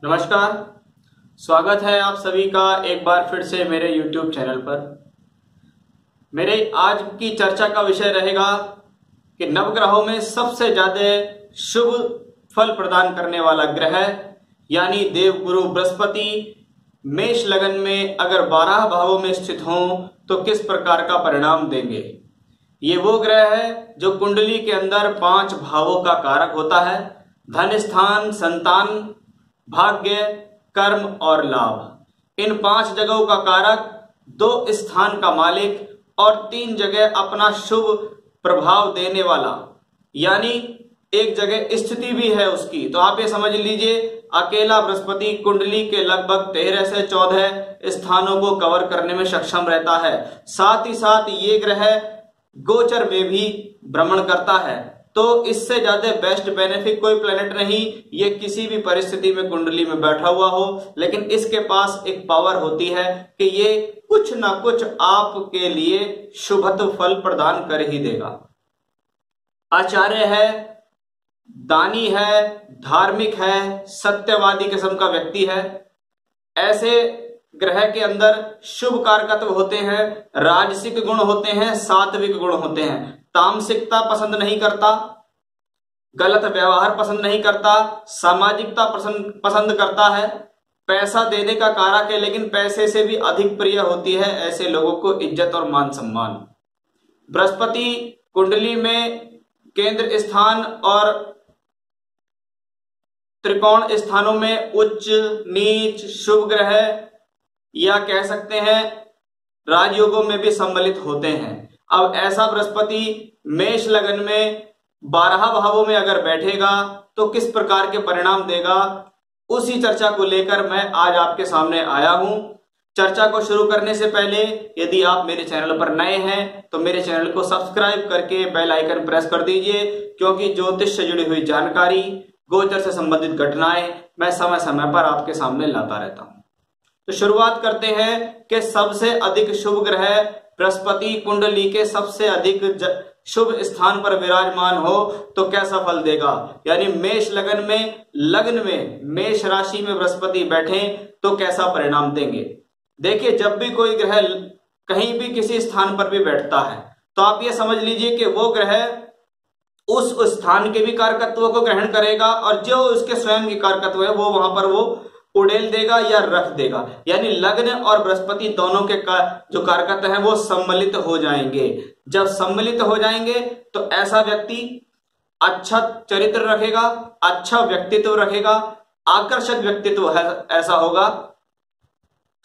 नमस्कार। स्वागत है आप सभी का एक बार फिर से मेरे YouTube चैनल पर। मेरे आज की चर्चा का विषय रहेगा कि नवग्रहों में सबसे ज्यादा शुभ फल प्रदान करने वाला ग्रह यानी देवगुरु बृहस्पति मेष लगन में अगर 12 भावों में स्थित हों तो किस प्रकार का परिणाम देंगे। ये वो ग्रह है जो कुंडली के अंदर 5 भावों का कारक होता है। धन स्थान, संतान, भाग्य, कर्म और लाभ। इन 5 जगहों का कारक, 2 स्थान का मालिक और 3 जगह अपना शुभ प्रभाव देने वाला, यानी एक जगह स्थिति भी है उसकी। तो आप ये समझ लीजिए अकेला बृहस्पति कुंडली के लगभग 13 से 14 स्थानों को कवर करने में सक्षम रहता है। साथ ही साथ ये ग्रह गोचर में भी भ्रमण करता है। तो इससे ज्यादा बेस्ट बेनिफिट कोई प्लेनेट नहीं। ये किसी भी परिस्थिति में कुंडली में बैठा हुआ हो, लेकिन इसके पास एक पावर होती है कि ये कुछ ना कुछ आपके लिए शुभत्व फल प्रदान कर ही देगा। आचार्य है, दानी है, धार्मिक है, सत्यवादी किस्म का व्यक्ति है। ऐसे ग्रह के अंदर शुभ कारकत्व होते हैं, राजसिक गुण होते हैं, सात्विक गुण होते हैं। तामसिकता पसंद नहीं करता, गलत व्यवहार पसंद नहीं करता, सामाजिकता पसंद करता है, पैसा देने का कारक है लेकिन पैसे से भी अधिक प्रिय होती है ऐसे लोगों को इज्जत और मान सम्मान। बृहस्पति कुंडली में केंद्र स्थान और त्रिकोण स्थानों में उच्च, नीच, शुभ ग्रह या कह सकते हैं राजयोगों में भी सम्मिलित होते हैं। अब ऐसा बृहस्पति मेष लगन में 12 भावों में अगर बैठेगा तो किस प्रकार के परिणाम देगा, उसी चर्चा को लेकर मैं आज आपके सामने आया हूं। चर्चा को शुरू करने से पहले यदि आप मेरे चैनल पर नए हैं तो मेरे चैनल को सब्सक्राइब करके बेल आइकन प्रेस कर दीजिए, क्योंकि ज्योतिष से जुड़ी हुई जानकारी, गोचर से संबंधित घटनाएं मैं समय समय पर आपके सामने लाता रहता हूं। तो शुरुआत करते हैं कि सबसे अधिक शुभ ग्रह बृहस्पति कुंडली के सबसे अधिक शुभ स्थान पर विराजमान हो तो कैसा फल देगा। यानी मेष लगन में मेष राशि में बृहस्पति बैठे तो कैसा परिणाम देंगे। देखिए, जब भी कोई ग्रह कहीं भी किसी स्थान पर भी बैठता है तो आप ये समझ लीजिए कि वो ग्रह उस स्थान के भी कारकत्वों को ग्रहण करेगा और जो उसके स्वयं के कारकत्व है वो वहां पर वो उड़ेल देगा या रख देगा। यानी लग्न और बृहस्पति दोनों के जो कारकत्व हैं वो सम्मिलित हो जाएंगे। जब सम्मिलित हो जाएंगे तो ऐसा व्यक्ति अच्छा चरित्र रखेगा, अच्छा व्यक्तित्व रखेगा, आकर्षक व्यक्तित्व ऐसा होगा,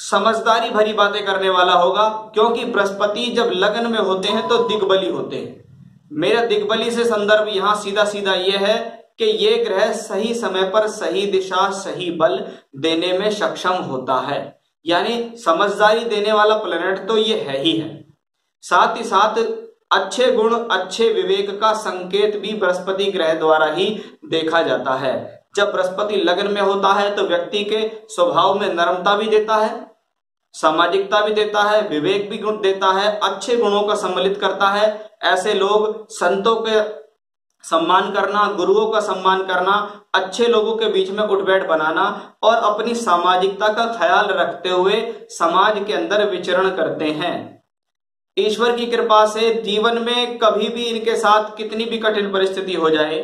समझदारी भरी बातें करने वाला होगा। क्योंकि बृहस्पति जब लग्न में होते हैं तो दिग्बली होते हैं। मेरा दिग्बली से संदर्भ यहां सीधा सीधा यह है कि ये ग्रह सही समय पर सही दिशा, सही बल देने में सक्षम होता है। यानी समझदारी देने वाला प्लेनेट तो ये है ही है। साथ ही साथ अच्छे गुण, अच्छे विवेक का संकेत भी बृहस्पति ग्रह द्वारा ही देखा जाता है। जब बृहस्पति लग्न में होता है तो व्यक्ति के स्वभाव में नम्रता भी देता है, सामाजिकता भी देता है, विवेक भी गुण देता है, अच्छे गुणों का सम्मिलित करता है। ऐसे लोग संतों के सम्मान करना, गुरुओं का सम्मान करना, अच्छे लोगों के बीच में उठ बैठ बनाना और अपनी सामाजिकता का ख्याल रखते हुए समाज के अंदर विचरण करते हैं। ईश्वर की कृपा से जीवन में कभी भी इनके साथ कितनी भी कठिन परिस्थिति हो जाए,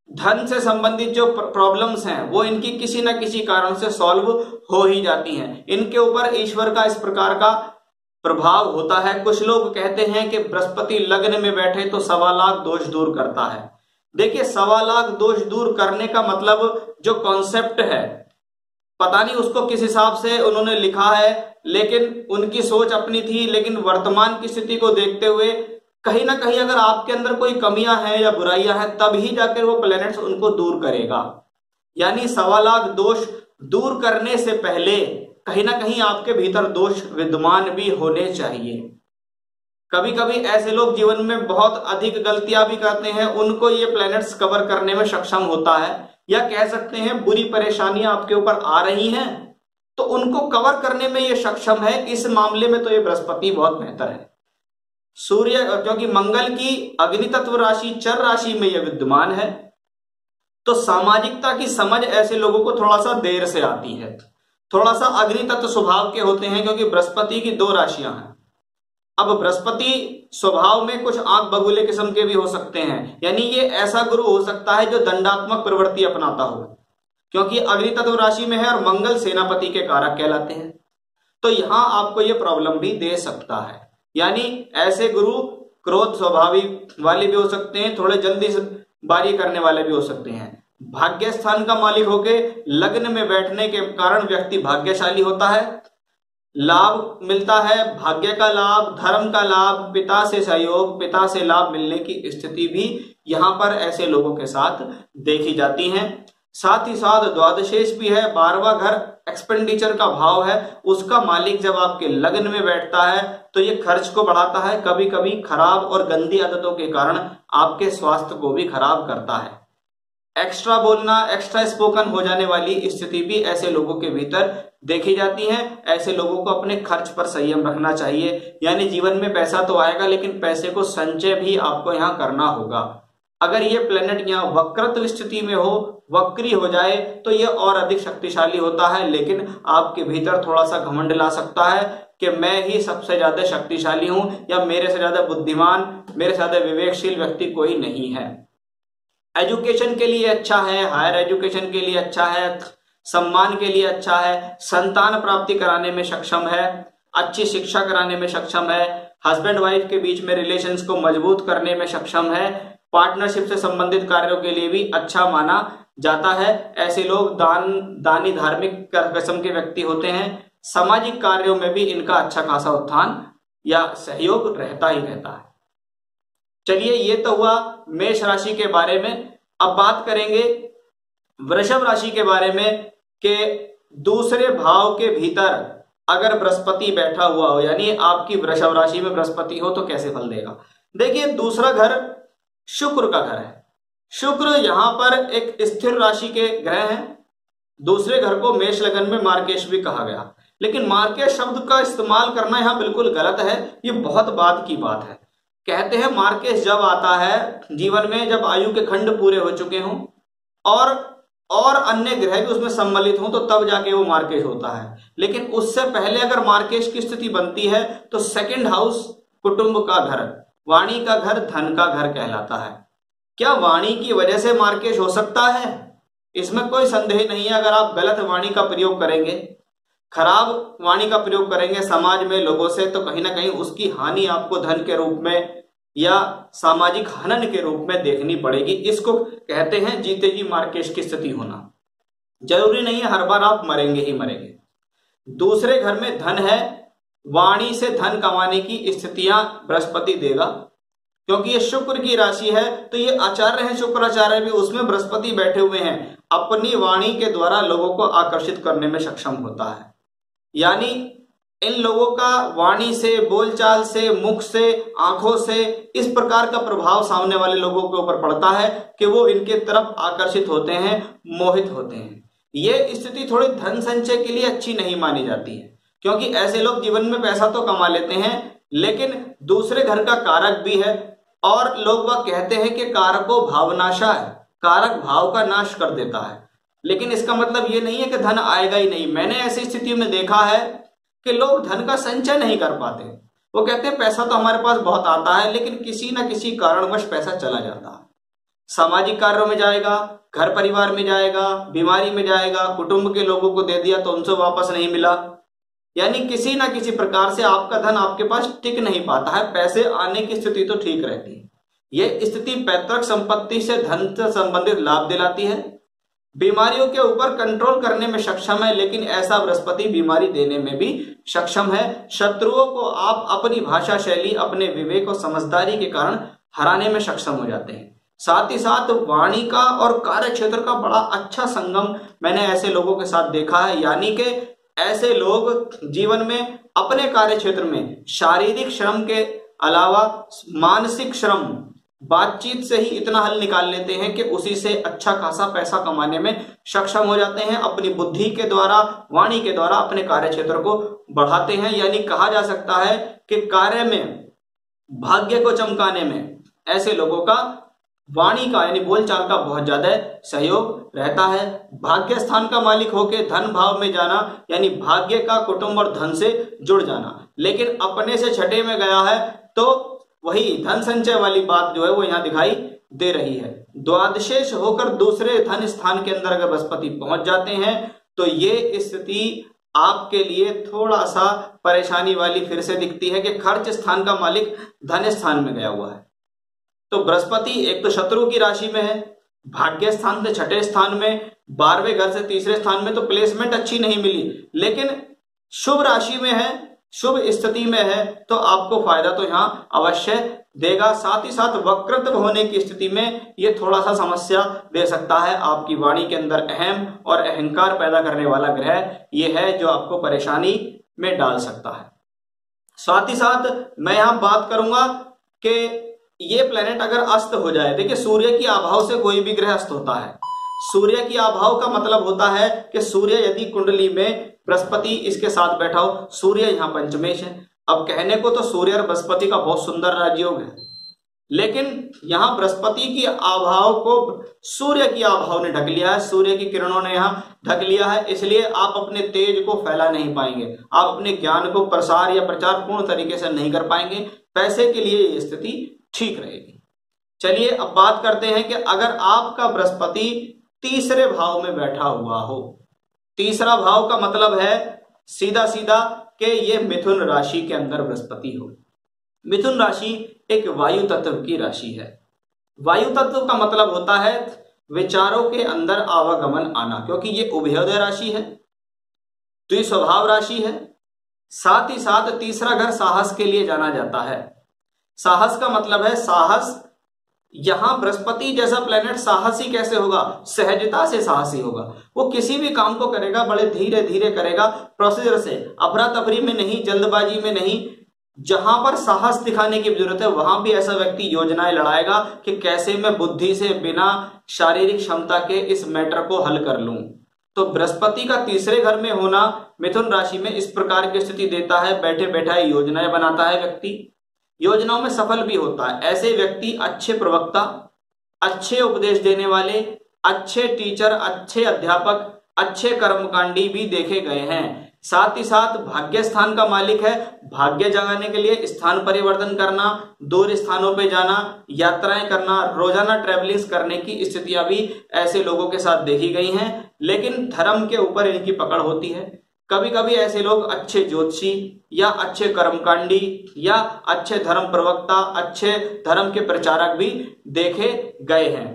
धन से संबंधित जो प्रॉब्लम्स हैं वो इनकी किसी न किसी कारण से सॉल्व हो ही जाती हैं। इनके ऊपर ईश्वर का इस प्रकार का प्रभाव होता है। कुछ लोग कहते हैं कि बृहस्पति लग्न में बैठे तो 1.25 लाख दोष दूर करता है। देखिए, 1.25 लाख दोष दूर करने का मतलब जो कॉन्सेप्ट है, पता नहीं उसको किस हिसाब से उन्होंने लिखा है, लेकिन उनकी सोच अपनी थी। लेकिन वर्तमान की स्थिति को देखते हुए कहीं ना कहीं अगर आपके अंदर कोई कमियां हैं या बुराइयां हैं तब ही जाकर वो प्लैनेट्स उनको दूर करेगा। यानी 1.25 लाख दोष दूर करने से पहले कहीं ना कहीं आपके भीतर दोष विद्यमान भी होने चाहिए। कभी कभी ऐसे लोग जीवन में बहुत अधिक गलतियां भी करते हैं, उनको ये प्लैनेट्स कवर करने में सक्षम होता है। या कह सकते हैं बुरी परेशानियां आपके ऊपर आ रही हैं तो उनको कवर करने में ये सक्षम है। इस मामले में तो ये बृहस्पति बहुत बेहतर है। सूर्य, क्योंकि मंगल की अग्नि तत्व राशि चर राशि में यह विद्यमान है, तो सामाजिकता की समझ ऐसे लोगों को थोड़ा सा देर से आती है, थोड़ा सा अग्नि तत्व स्वभाव के होते हैं, क्योंकि बृहस्पति की 2 राशियां हैं। अब बृहस्पति स्वभाव में कुछ आंख बगुले किस्म के भी हो सकते हैं, यानी ये ऐसा गुरु हो सकता है जो दंडात्मक प्रवृत्ति अपनाता हो, क्योंकि अग्नि तत्व राशि में है और मंगल सेनापति के कारक कहलाते हैं। तो यहां आपको ये प्रॉब्लम भी दे सकता है। यानी ऐसे गुरु क्रोध स्वभावी वाले भी हो सकते हैं, थोड़े जल्दी बारी करने वाले भी हो सकते हैं। भाग्य स्थान का मालिक होके लग्न में बैठने के कारण व्यक्ति भाग्यशाली होता है, लाभ मिलता है, भाग्य का लाभ, धर्म का लाभ, पिता से सहयोग, पिता से लाभ मिलने की स्थिति भी यहां पर ऐसे लोगों के साथ देखी जाती है। साथ ही साथ द्वादशेश भी है, 12वां घर एक्सपेंडिचर का भाव है, उसका मालिक जब आपके लग्न में बैठता है तो ये खर्च को बढ़ाता है, कभी कभी खराब और गंदी आदतों के कारण आपके स्वास्थ्य को भी खराब करता है। एक्स्ट्रा बोलना, एक्स्ट्रा स्पोकन हो जाने वाली स्थिति भी ऐसे लोगों के भीतर देखी जाती है। ऐसे लोगों को अपने खर्च पर संयम रखना चाहिए, यानी जीवन में पैसा तो आएगा लेकिन पैसे को संचय भी आपको यहाँ करना होगा। अगर ये प्लेनेट यहाँ वक्रत्व स्थिति में हो, वक्री हो जाए, तो ये और अधिक शक्तिशाली होता है, लेकिन आपके भीतर थोड़ा सा घमंड ला सकता है कि मैं ही सबसे ज्यादा शक्तिशाली हूं, या मेरे से ज्यादा बुद्धिमान, मेरे से ज्यादा विवेकशील व्यक्ति कोई नहीं है। एजुकेशन के लिए अच्छा है, हायर एजुकेशन के लिए अच्छा है, सम्मान के लिए अच्छा है, संतान प्राप्ति कराने में सक्षम है, अच्छी शिक्षा कराने में सक्षम है, हस्बैंड वाइफ के बीच में रिलेशंस को मजबूत करने में सक्षम है, पार्टनरशिप से संबंधित कार्यों के लिए भी अच्छा माना जाता है। ऐसे लोग दानी धार्मिक किस्म के व्यक्ति होते हैं। सामाजिक कार्यों में भी इनका अच्छा खासा उत्थान या सहयोग रहता ही रहता है। चलिए, ये तो हुआ मेष राशि के बारे में। अब बात करेंगे वृषभ राशि के बारे में कि दूसरे भाव के भीतर अगर बृहस्पति बैठा हुआ हो, यानी आपकी वृषभ राशि में बृहस्पति हो, तो कैसे फल देगा। देखिए, दूसरा घर शुक्र का घर है। शुक्र यहां पर एक स्थिर राशि के ग्रह हैं। दूसरे घर को मेष लगन में मार्केश भी कहा गया, लेकिन मार्केश शब्द का इस्तेमाल करना यहां बिल्कुल गलत है। ये बहुत बाद की बात है। कहते हैं मार्केश जब आता है जीवन में, जब आयु के खंड पूरे हो चुके हों और अन्य ग्रह भी उसमें सम्मिलित हों, तो तब जाके वो मार्केश होता है। लेकिन उससे पहले अगर मार्केश की स्थिति बनती है तो सेकंड हाउस कुटुंब का घर, वाणी का घर, धन का घर कहलाता है। क्या वाणी की वजह से मार्केश हो सकता है? इसमें कोई संदेह नहीं है। अगर आप गलत वाणी का प्रयोग करेंगे, खराब वाणी का प्रयोग करेंगे समाज में लोगों से, तो कहीं ना कहीं उसकी हानि आपको धन के रूप में या सामाजिक हनन के रूप में देखनी पड़ेगी। इसको कहते हैं जीते जी मार्केश की स्थिति होना। जरूरी नहीं है हर बार आप मरेंगे ही मरेंगे। दूसरे घर में धन है, वाणी से धन कमाने की स्थितियां बृहस्पति देगा, क्योंकि ये शुक्र की राशि है। तो ये आचार्य है, शुक्राचार्य भी, उसमें बृहस्पति बैठे हुए हैं, अपनी वाणी के द्वारा लोगों को आकर्षित करने में सक्षम होता है। यानी इन लोगों का वाणी से, बोलचाल से, मुख से, आंखों से इस प्रकार का प्रभाव सामने वाले लोगों के ऊपर पड़ता है कि वो इनके तरफ आकर्षित होते हैं, मोहित होते हैं। ये स्थिति थोड़ी धन संचय के लिए अच्छी नहीं मानी जाती है, क्योंकि ऐसे लोग जीवन में पैसा तो कमा लेते हैं, लेकिन दूसरे घर का कारक भी है। और लोग वह कहते हैं कि कारको भावनाशा है, कारक भाव का नाश कर देता है। लेकिन इसका मतलब ये नहीं है कि धन आएगा ही नहीं। मैंने ऐसी स्थिति में देखा है कि लोग धन का संचय नहीं कर पाते। वो कहते हैं पैसा तो हमारे पास बहुत आता है, लेकिन किसी ना किसी कारणवश पैसा चला जाता है। सामाजिक कार्यों में जाएगा, घर परिवार में जाएगा, बीमारी में जाएगा, कुटुंब के लोगों को दे दिया तो उनसे वापस नहीं मिला। यानी किसी ना किसी प्रकार से आपका धन आपके पास टिक नहीं पाता है। पैसे आने की स्थिति तो ठीक रहती है। यह स्थिति पैतृक संपत्ति से धन से संबंधित लाभ दिलाती है। बीमारियों के ऊपर कंट्रोल करने में सक्षम है, लेकिन ऐसा बृहस्पति बीमारी देने में भी सक्षम है। शत्रुओं को आप अपनी भाषा शैली, अपने विवेक और समझदारी के कारण हराने में सक्षम हो जाते हैं। साथ ही साथ वाणी का और कार्य क्षेत्र का बड़ा अच्छा संगम मैंने ऐसे लोगों के साथ देखा है। यानी कि ऐसे लोग जीवन में अपने कार्य क्षेत्र में शारीरिक श्रम के अलावा मानसिक श्रम, बातचीत से ही इतना हल निकाल लेते हैं कि उसी से अच्छा खासा पैसा कमाने में सक्षम हो जाते हैं। अपनी बुद्धि के द्वारा, वाणी के द्वारा अपने कार्य क्षेत्र को बढ़ाते हैं। यानी कहा जा सकता है कि कार्य में, भाग्य को चमकाने में ऐसे लोगों का वाणी का यानी बोलचाल का बहुत ज्यादा सहयोग रहता है। भाग्य स्थान का मालिक होके धन भाव में जाना यानी भाग्य का कुटुंब और धन से जुड़ जाना, लेकिन अपने से छठे में गया है तो वही धन संचय वाली बात जो है वो यहाँ दिखाई दे रही है। द्वादशेष होकर दूसरे धन स्थान के अंदर अगर बृहस्पति पहुंच जाते हैं तो ये स्थिति आपके लिए थोड़ा सा परेशानी वाली फिर से दिखती है कि खर्च स्थान का मालिक धन स्थान में गया हुआ है। तो बृहस्पति एक तो शत्रु की राशि में है, भाग्य स्थान से छठे स्थान में, 12वें घर से तीसरे स्थान में, तो प्लेसमेंट अच्छी नहीं मिली, लेकिन शुभ राशि में है, शुभ स्थिति में है, तो आपको फायदा तो यहां अवश्य देगा। साथ ही साथ वक्रत्व होने की स्थिति में ये थोड़ा सा समस्या दे सकता है। आपकी वाणी के अंदर अहम और अहंकार पैदा करने वाला ग्रह ये है जो आपको परेशानी में डाल सकता है। साथ ही साथ मैं यहां बात करूंगा कि ये प्लेनेट अगर अस्त हो जाए, देखिए सूर्य की अभाव से कोई भी ग्रह अस्त होता है। सूर्य की अभाव का मतलब होता है कि सूर्य यदि कुंडली में बृहस्पति इसके साथ बैठा हो, सूर्य यहाँ पंचमेश है। अब कहने को तो सूर्य और बृहस्पति का बहुत सुंदर राजयोग है, लेकिन यहाँ बृहस्पति की अभाव को सूर्य की अभाव ने ढक लिया है, सूर्य की किरणों ने यहाँ ढक लिया है, इसलिए आप अपने तेज को फैला नहीं पाएंगे, आप अपने ज्ञान को प्रसार या प्रचार पूर्ण तरीके से नहीं कर पाएंगे। पैसे के लिए ये स्थिति ठीक रहेगी। चलिए अब बात करते हैं कि अगर आपका बृहस्पति तीसरे भाव में बैठा हुआ हो, तीसरा भाव का मतलब है सीधा सीधा कि ये मिथुन राशि के अंदर बृहस्पति हो। मिथुन राशि एक वायु तत्व की राशि है। वायु तत्व का मतलब होता है विचारों के अंदर आवागमन आना, क्योंकि ये उभयोदय राशि है, द्विस्वभाव राशि है। साथ ही साथ तीसरा घर साहस के लिए जाना जाता है। साहस का मतलब है साहस, यहां बृहस्पति जैसा प्लेनेट साहसी कैसे होगा? सहजता से साहसी होगा। वो किसी भी काम को करेगा बड़े धीरे धीरे करेगा, प्रोसीजर से, अफरा तफरी में नहीं, जल्दबाजी में नहीं। जहां पर साहस दिखाने की जरूरत है वहां भी ऐसा व्यक्ति योजनाएं लड़ाएगा कि कैसे मैं बुद्धि से बिना शारीरिक क्षमता के इस मैटर को हल कर लूं। तो बृहस्पति का तीसरे घर में होना मिथुन राशि में इस प्रकार की स्थिति देता है। बैठे बैठाए योजनाएं बनाता है व्यक्ति, योजनाओं में सफल भी होता है। ऐसे व्यक्ति अच्छे प्रवक्ता, अच्छे उपदेश देने वाले, अच्छे टीचर, अच्छे अध्यापक, अच्छे कर्मकांडी भी देखे गए हैं। साथ ही साथ भाग्य स्थान का मालिक है। भाग्य जगाने के लिए स्थान परिवर्तन करना, दूर स्थानों पे जाना, यात्राएं करना, रोजाना ट्रेवलिंग्स करने की स्थितियां भी ऐसे लोगों के साथ देखी गई हैं। लेकिन धर्म के ऊपर इनकी पकड़ होती है। कभी कभी ऐसे लोग अच्छे ज्योतिषी या अच्छे कर्मकांडी या अच्छे धर्म प्रवक्ता, अच्छे धर्म के प्रचारक भी देखे गए हैं।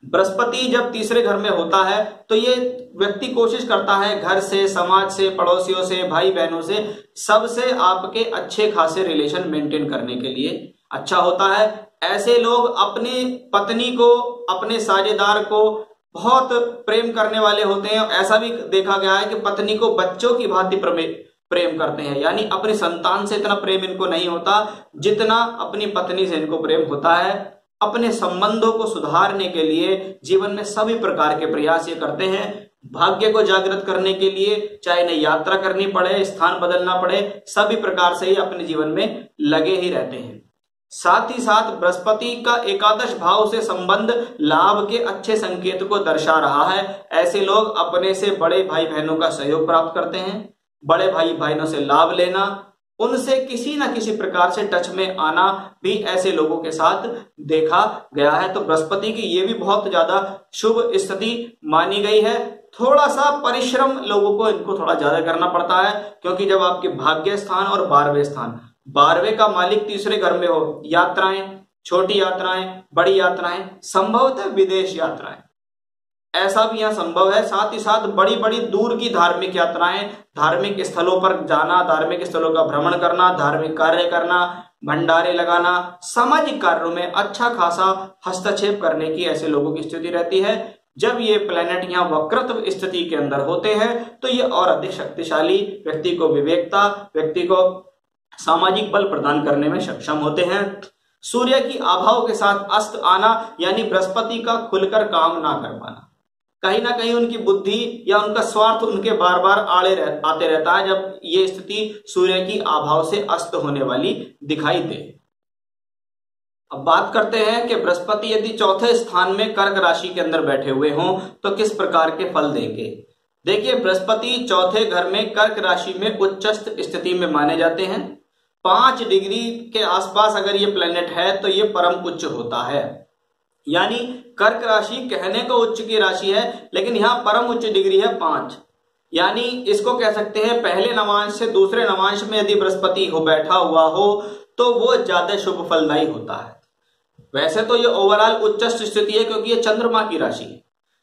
बृहस्पति जब तीसरे घर में होता है तो ये व्यक्ति कोशिश करता है घर से, समाज से, पड़ोसियों से, भाई बहनों से, सबसे आपके अच्छे खासे रिलेशन मेंटेन करने के लिए अच्छा होता है। ऐसे लोग अपनी पत्नी को, अपने साझेदार को बहुत प्रेम करने वाले होते हैं। ऐसा भी देखा गया है कि पत्नी को बच्चों की भांति प्रेम करते हैं, यानी अपनी संतान से इतना प्रेम इनको नहीं होता जितना अपनी पत्नी से इनको प्रेम होता है। अपने संबंधों को सुधारने के लिए जीवन में सभी प्रकार के प्रयास ये करते हैं। भाग्य को जागृत करने के लिए चाहे इन्हें यात्रा करनी पड़े, स्थान बदलना पड़े, सभी प्रकार से ही अपने जीवन में लगे ही रहते हैं। साथ ही साथ बृहस्पति का एकादश भाव से संबंध लाभ के अच्छे संकेत को दर्शा रहा है। ऐसे लोग अपने से बड़े भाई बहनों का सहयोग प्राप्त करते हैं। बड़े भाई बहनों से लाभ लेना, उनसे किसी ना किसी प्रकार से टच में आना भी ऐसे लोगों के साथ देखा गया है। तो बृहस्पति की ये भी बहुत ज्यादा शुभ स्थिति मानी गई है। थोड़ा सा परिश्रम लोगों को इनको थोड़ा ज्यादा करना पड़ता है, क्योंकि जब आपके भाग्य स्थान और 12वें स्थान, 12वें का मालिक तीसरे घर में हो, यात्राएं, छोटी यात्राएं, बड़ी यात्राएं, संभवतः विदेश यात्राएं, ऐसा भी यहां संभव है। साथ ही साथ बड़ी बड़ी दूर की धार्मिक यात्राएं, धार्मिक स्थलों पर जाना, धार्मिक स्थलों का भ्रमण करना, धार्मिक कार्य करना, भंडारे लगाना, सामाजिक कार्यों में अच्छा खासा हस्तक्षेप करने की ऐसे लोगों की स्थिति रहती है। जब ये प्लेनेट यहाँ वक्रत्व स्थिति के अंदर होते हैं तो ये और अधिक शक्तिशाली, व्यक्ति को विवेकता, व्यक्ति को सामाजिक बल प्रदान करने में सक्षम होते हैं। सूर्य की अभाव के साथ अस्त आना यानी बृहस्पति का खुलकर काम ना कर पाना, कहीं ना कहीं उनकी बुद्धि या उनका स्वार्थ उनके बार बार आते रहता है जब ये स्थिति सूर्य की अभाव से अस्त होने वाली दिखाई दे। अब बात करते हैं कि बृहस्पति यदि चौथे स्थान में कर्क राशि के अंदर बैठे हुए हों तो किस प्रकार के फल देंगे। देखिए, बृहस्पति चौथे घर में कर्क राशि में उच्चस्थ स्थिति में माने जाते हैं। 5 डिग्री के आसपास अगर ये प्लेनेट है तो ये परम उच्च होता है। यानी कर्क राशि कहने को उच्च की राशि है, लेकिन यहाँ परम उच्च डिग्री है 5। यानी इसको कह सकते हैं पहले नवांश से दूसरे नवांश में यदि बृहस्पति हो बैठा हुआ हो तो वो ज्यादा शुभ फलदायी होता है। वैसे तो ये ओवरऑल उच्चस्थ स्थिति है क्योंकि ये चंद्रमा की राशि है।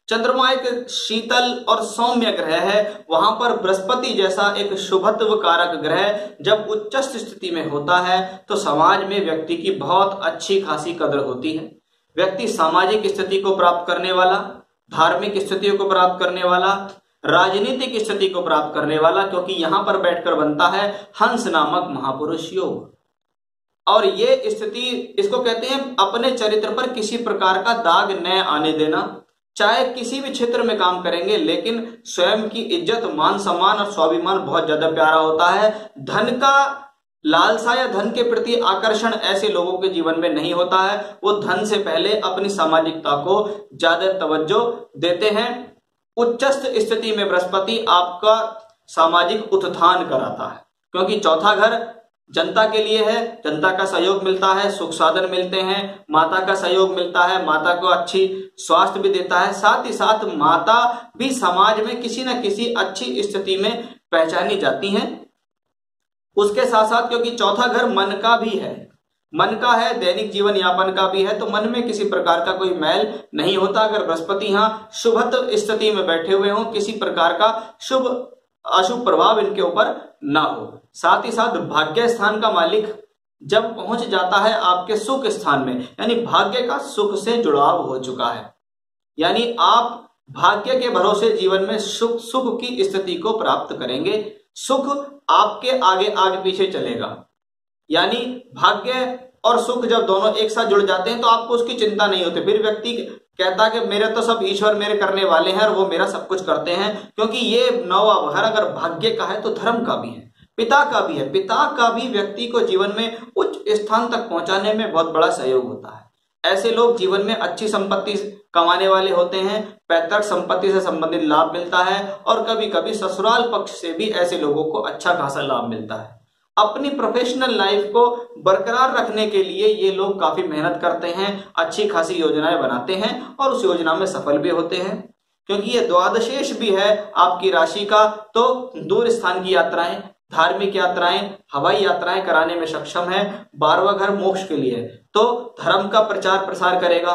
चंद्रमा एक शीतल और सौम्य ग्रह है, वहां पर बृहस्पति जैसा एक शुभत्व कारक ग्रह जब उच्चस्थ स्थिति में होता है तो समाज में व्यक्ति की बहुत अच्छी खासी कदर होती है। व्यक्ति सामाजिक स्थिति को प्राप्त करने वाला, धार्मिक स्थितियों को प्राप्त करने वाला, राजनीतिक स्थिति को प्राप्त करने वाला, क्योंकि यहां पर बैठकर बनता है हंस नामक महापुरुष योग। और ये स्थिति इसको कहते हैं अपने चरित्र पर किसी प्रकार का दाग न आने देना। चाहे किसी भी क्षेत्र में काम करेंगे, लेकिन स्वयं की इज्जत, मान सम्मान और स्वाभिमान बहुत ज्यादा प्यारा होता है। धन का लालसा या धन के प्रति आकर्षण ऐसे लोगों के जीवन में नहीं होता है। वो धन से पहले अपनी सामाजिकता को ज्यादा तवज्जो देते हैं। उच्चस्थ स्थिति में बृहस्पति आपका सामाजिक उत्थान कराता है, क्योंकि चौथा घर जनता के लिए है। जनता का सहयोग मिलता है, सुख साधन मिलते हैं, माता का सहयोग मिलता है, माता को अच्छी स्वास्थ्य भी देता है। साथ ही साथ माता भी समाज में किसी न किसी अच्छी स्थिति में पहचानी जाती हैं। उसके साथ साथ क्योंकि चौथा घर मन का भी है, मन का है, दैनिक जीवन यापन का भी है, तो मन में किसी प्रकार का कोई मैल नहीं होता अगर बृहस्पति यहाँ शुभत्व स्थिति में बैठे हुए हों, किसी प्रकार का शुभ अशुभ प्रभाव इनके ऊपर ना हो। साथ ही साथ भाग्य स्थान का मालिक जब पहुंच जाता है आपके सुख स्थान में, यानी भाग्य का सुख से जुड़ाव हो चुका है, यानी आप भाग्य के भरोसे जीवन में सुख की स्थिति को प्राप्त करेंगे। सुख आपके आगे आगे पीछे चलेगा, यानी भाग्य और सुख जब दोनों एक साथ जुड़ जाते हैं तो आपको उसकी चिंता नहीं होती। फिर व्यक्ति कहता कि मेरे तो सब ईश्वर मेरे करने वाले हैं और वो मेरा सब कुछ करते हैं, क्योंकि ये नौवा घर अगर भाग्य का है तो धर्म का भी है, पिता का भी है। पिता का भी व्यक्ति को जीवन में उच्च स्थान तक पहुंचाने में बहुत बड़ा सहयोग होता है। ऐसे लोग जीवन में अच्छी संपत्ति कमाने वाले होते हैं, पैतृक संपत्ति से संबंधित लाभ मिलता है और कभी कभी ससुराल पक्ष से भी ऐसे लोगों को अच्छा खासा लाभ मिलता है। अपनी प्रोफेशनल लाइफ को बरकरार रखने के लिए ये लोग काफी मेहनत करते हैं, अच्छी खासी योजनाएं बनाते हैं और उस योजना में सफल भी होते हैं। क्योंकि ये द्वादशेष भी है आपकी राशि का, तो दूर स्थान की यात्राएं, धार्मिक यात्राएं, हवाई यात्राएं कराने में सक्षम है। 12वां घर मोक्ष के लिए, तो धर्म का प्रचार प्रसार करेगा,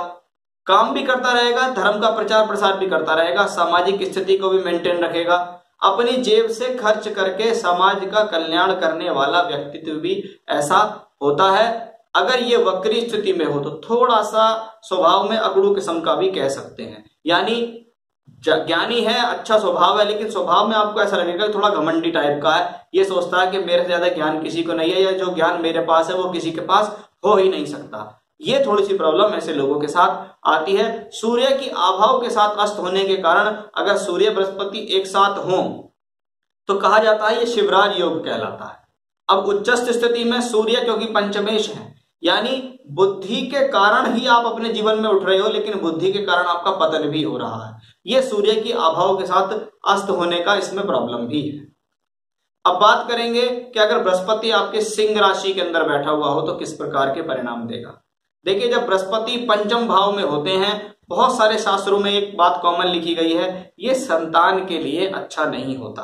काम भी करता रहेगा, धर्म का प्रचार प्रसार भी करता रहेगा, सामाजिक स्थिति को भी मेंटेन रखेगा, अपनी जेब से खर्च करके समाज का कल्याण करने वाला व्यक्तित्व भी ऐसा होता है। अगर ये वक्री स्थिति में हो तो थोड़ा सा स्वभाव में अगड़ू किस्म का भी कह सकते हैं, यानी ज्ञानी है, अच्छा स्वभाव है, लेकिन स्वभाव में आपको ऐसा लगेगा थोड़ा घमंडी टाइप का है। ये सोचता है कि मेरे से ज्यादा ज्ञान किसी को नहीं है, या जो ज्ञान मेरे पास है वो किसी के पास हो ही नहीं सकता। ये थोड़ी सी प्रॉब्लम ऐसे लोगों के साथ आती है। सूर्य की आभाव के साथ अस्त होने के कारण अगर सूर्य बृहस्पति एक साथ हो तो कहा जाता है ये शिवराज योग कहलाता है। अब उच्चस्थ स्थिति में सूर्य क्योंकि पंचमेश है, यानी बुद्धि के कारण ही आप अपने जीवन में उठ रहे हो, लेकिन बुद्धि के कारण आपका पतन भी हो रहा है। ये सूर्य की आभाव के साथ अस्त होने का इसमें प्रॉब्लम भी है। अब बात करेंगे कि अगर बृहस्पति आपके सिंह राशि के अंदर बैठा हुआ हो तो किस प्रकार के परिणाम देगा। देखिए, जब बृहस्पति पंचम भाव में होते हैं, बहुत सारे शास्त्रों में एक बात कॉमन लिखी गई है, ये संतान के लिए अच्छा नहीं होता।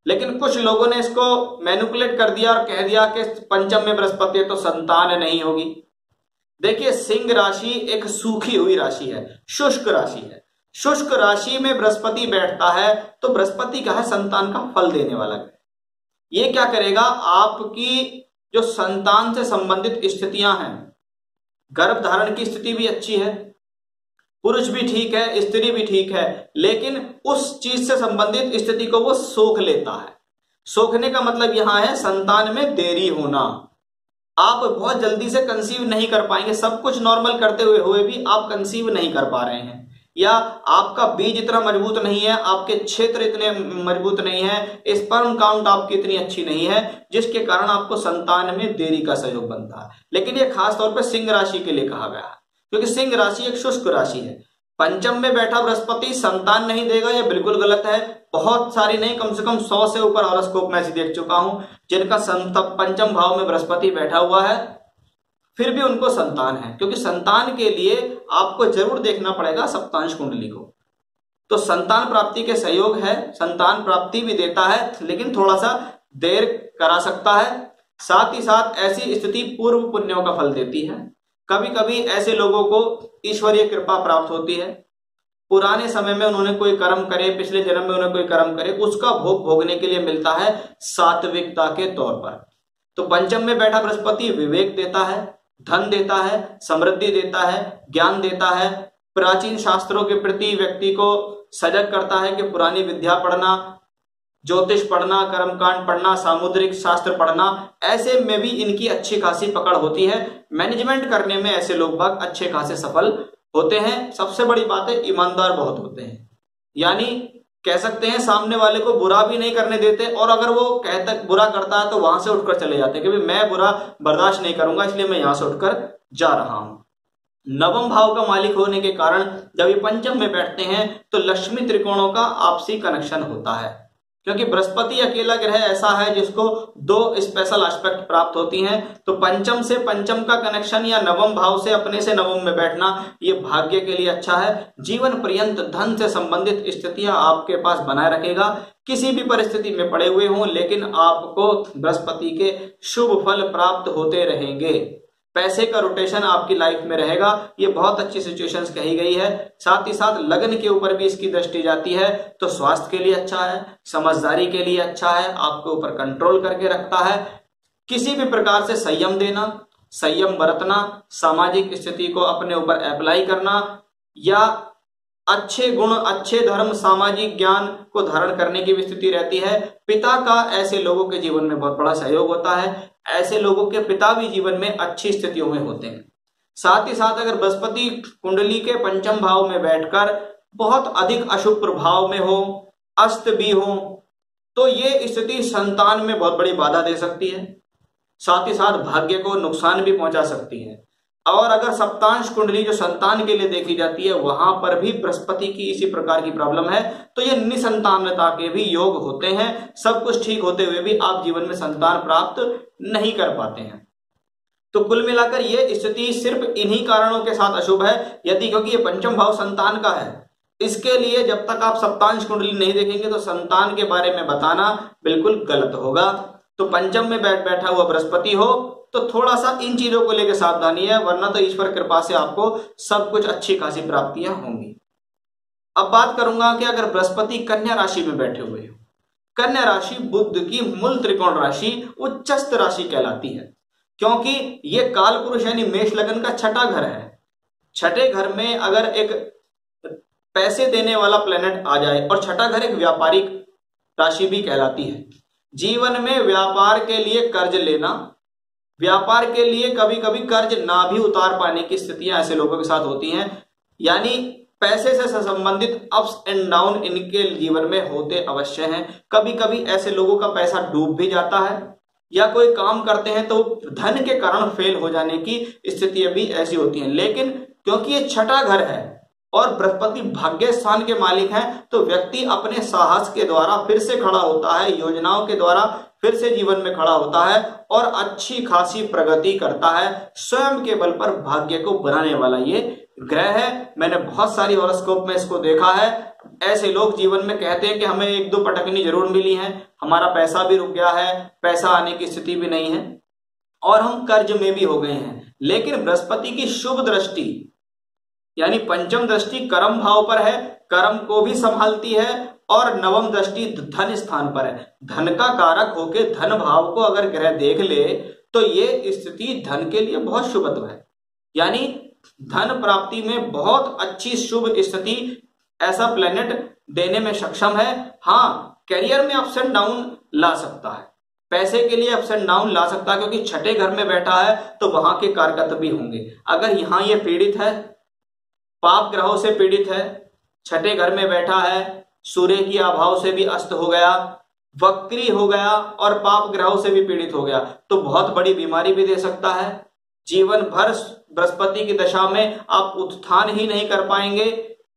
लेकिन कुछ लोगों ने इसको मैनिपुलेट कर दिया और कह दिया कि पंचम में बृहस्पति है तो संतान नहीं होगी। देखिए, सिंह राशि एक सूखी हुई राशि है, शुष्क राशि है। शुष्क राशि में बृहस्पति बैठता है तो बृहस्पति का है संतान का फल देने वाला है। ये क्या करेगा, आपकी जो संतान से संबंधित स्थितियां हैं, गर्भ धारण की स्थिति भी अच्छी है, पुरुष भी ठीक है, स्त्री भी ठीक है, लेकिन उस चीज से संबंधित स्थिति को वो सोख लेता है। सोखने का मतलब यहां है संतान में देरी होना। आप बहुत जल्दी से कंसीव नहीं कर पाएंगे, सब कुछ नॉर्मल करते हुए भी आप कंसीव नहीं कर पा रहे हैं। या आपका बीज इतना मजबूत नहीं है, आपके क्षेत्र इतने मजबूत नहीं है, स्पर्म काउंट आपकी इतनी अच्छी नहीं है, जिसके कारण आपको संतान में देरी का सहयोग बनता है। लेकिन ये खास तौर पर सिंह राशि के लिए कहा गया है, क्योंकि सिंह राशि एक शुष्क राशि है। पंचम में बैठा बृहस्पति संतान नहीं देगा, यह बिल्कुल गलत है। बहुत सारी नहीं, कम से कम 100 से ऊपर हॉरोस्कोप में ऐसी देख चुका हूं जिनका पंचम भाव में बृहस्पति बैठा हुआ है, फिर भी उनको संतान है। क्योंकि संतान के लिए आपको जरूर देखना पड़ेगा सप्तांश कुंडली को। तो संतान प्राप्ति के सहयोग है, संतान प्राप्ति भी देता है, लेकिन थोड़ा सा देर करा सकता है। साथ ही साथ ऐसी स्थिति पूर्व पुण्यों का फल देती है। कभी कभी ऐसे लोगों को ईश्वरीय कृपा प्राप्त होती है, पुराने समय में उन्होंने कोई कर्म करे, पिछले जन्म में उन्होंने कोई कर्म करे, उसका भोग भोगने के लिए मिलता है सात्विकता के तौर पर। तो पंचम में बैठा बृहस्पति विवेक देता है, धन देता है, समृद्धि देता है, ज्ञान देता है, प्राचीन शास्त्रों के प्रति व्यक्ति को सजग करता है कि पुरानी विद्या पढ़ना, ज्योतिष पढ़ना, कर्मकांड पढ़ना, सामुद्रिक शास्त्र पढ़ना, ऐसे में भी इनकी अच्छी खासी पकड़ होती है। मैनेजमेंट करने में ऐसे लोग बाग अच्छे खासे सफल होते हैं। सबसे बड़ी बात है, ईमानदार बहुत होते हैं, यानी कह सकते हैं सामने वाले को बुरा भी नहीं करने देते, और अगर वो कहता बुरा करता है तो वहां से उठकर चले जाते हैं कि मैं बुरा बर्दाश्त नहीं करूंगा, इसलिए मैं यहां से उठकर जा रहा हूं। नवम भाव का मालिक होने के कारण जब ये पंचम में बैठते हैं तो लक्ष्मी त्रिकोणों का आपसी कनेक्शन होता है, क्योंकि बृहस्पति अकेला ग्रह ऐसा है जिसको 2 स्पेशल एस्पेक्ट प्राप्त होती हैं। तो पंचम से पंचम का कनेक्शन या नवम भाव से अपने से नवम में बैठना ये भाग्य के लिए अच्छा है। जीवन पर्यंत धन से संबंधित स्थितियां आपके पास बनाए रखेगा। किसी भी परिस्थिति में पड़े हुए हों, लेकिन आपको बृहस्पति के शुभ फल प्राप्त होते रहेंगे। पैसे का रोटेशन आपकी लाइफ में रहेगा, ये बहुत अच्छी सिचुएशंस कही गई है। साथ ही साथ लगन के ऊपर भी इसकी दृष्टि जाती है, तो स्वास्थ्य के लिए अच्छा है, समझदारी के लिए अच्छा है, आपके ऊपर कंट्रोल करके रखता है। किसी भी प्रकार से संयम देना, संयम बरतना, सामाजिक स्थिति को अपने ऊपर अप्लाई करना, या अच्छे गुण, अच्छे धर्म, सामाजिक ज्ञान को धारण करने की भी स्थिति रहती है। पिता का ऐसे लोगों के जीवन में बहुत बड़ा सहयोग होता है। ऐसे लोगों के पिता भी जीवन में अच्छी स्थितियों में होते हैं। साथ ही साथ अगर बृहस्पति कुंडली के पंचम भाव में बैठकर बहुत अधिक अशुभ प्रभाव में हो, अस्त भी हो, तो ये स्थिति संतान में बहुत बड़ी बाधा दे सकती है। साथ ही साथ भाग्य को नुकसान भी पहुंचा सकती है। और अगर सप्तांश कुंडली जो संतान के लिए देखी जाती है, वहां पर भी बृहस्पति की इसी प्रकार की प्रॉब्लम है, तो ये निसंतानता के भी योग होते हैं। सब कुछ ठीक होते हुए भी आप जीवन में संतान प्राप्त नहीं कर पाते हैं। तो कुल मिलाकर ये स्थिति सिर्फ इन्हीं कारणों के साथ अशुभ है, यदि क्योंकि ये पंचम भाव संतान का है। इसके लिए जब तक आप सप्तांश कुंडली नहीं देखेंगे तो संतान के बारे में बताना बिल्कुल गलत होगा। तो पंचम में बैठा हुआ बृहस्पति हो तो थोड़ा सा इन चीजों को लेकर सावधानी है, वरना तो ईश्वर कृपा से आपको सब कुछ अच्छी खासी प्राप्तियां होंगी। अब बात करूंगा कि अगर बृहस्पति कन्या राशि में बैठे हुए हो, कन्या राशि बुध की मूल त्रिकोण राशि उच्चस्थ राशि कहलाती है, क्योंकि ये काल पुरुष यानी मेष लगन का छठा घर है। छठे घर में अगर एक पैसे देने वाला प्लेनेट आ जाए, और छठा घर एक व्यापारिक राशि भी कहलाती है। जीवन में व्यापार के लिए कर्ज लेना, व्यापार के लिए कभी कभी कर्ज ना भी उतार पाने की स्थितियां ऐसे लोगों के साथ होती हैं, यानी पैसे से संबंधित अप्स एंड डाउन इनके जीवन में होते अवश्य हैं। कभी कभी ऐसे लोगों का पैसा डूब भी जाता है, या कोई काम करते हैं तो धन के कारण फेल हो जाने की स्थितियां भी ऐसी होती हैं। लेकिन क्योंकि ये छठा घर है और बृहस्पति भाग्य स्थान के मालिक हैं, तो व्यक्ति अपने साहस के द्वारा फिर से खड़ा होता है, योजनाओं के द्वारा फिर से जीवन में खड़ा होता है और अच्छी खासी प्रगति करता है। स्वयं के बल पर भाग्य को बनाने वाला ये ग्रह है। मैंने बहुत सारी हॉरोस्कोप में इसको देखा है। ऐसे लोग जीवन में कहते हैं कि हमें 1-2 पटकनी जरूर मिली है, हमारा पैसा भी रुक गया है, पैसा आने की स्थिति भी नहीं है, और हम कर्ज में भी हो गए हैं। लेकिन बृहस्पति की शुभ दृष्टि यानी पंचम दृष्टि कर्म भाव पर है, कर्म को भी संभालती है, और नवम दृष्टि धन स्थान पर है। धन का कारक होके धन भाव को अगर ग्रह देख ले तो ये स्थिति धन के लिए बहुत शुभत्व है, यानी धन प्राप्ति में बहुत अच्छी शुभ स्थिति ऐसा प्लेनेट देने में सक्षम है। हाँ, करियर में अप्स एंड डाउन ला सकता है, पैसे के लिए अप्स एंड डाउन ला सकता है, क्योंकि छठे घर में बैठा है तो वहां के कारकत्व भी होंगे। अगर यहां ये पीड़ित है पाप ग्रहों से पीड़ित है, छठे घर में बैठा है, सूर्य की अभाव से भी अस्त हो गया, वक्री हो गया और पाप ग्रहों से भी पीड़ित हो गया, तो बहुत बड़ी बीमारी भी दे सकता है। जीवन भर बृहस्पति की दशा में आप उत्थान ही नहीं कर पाएंगे,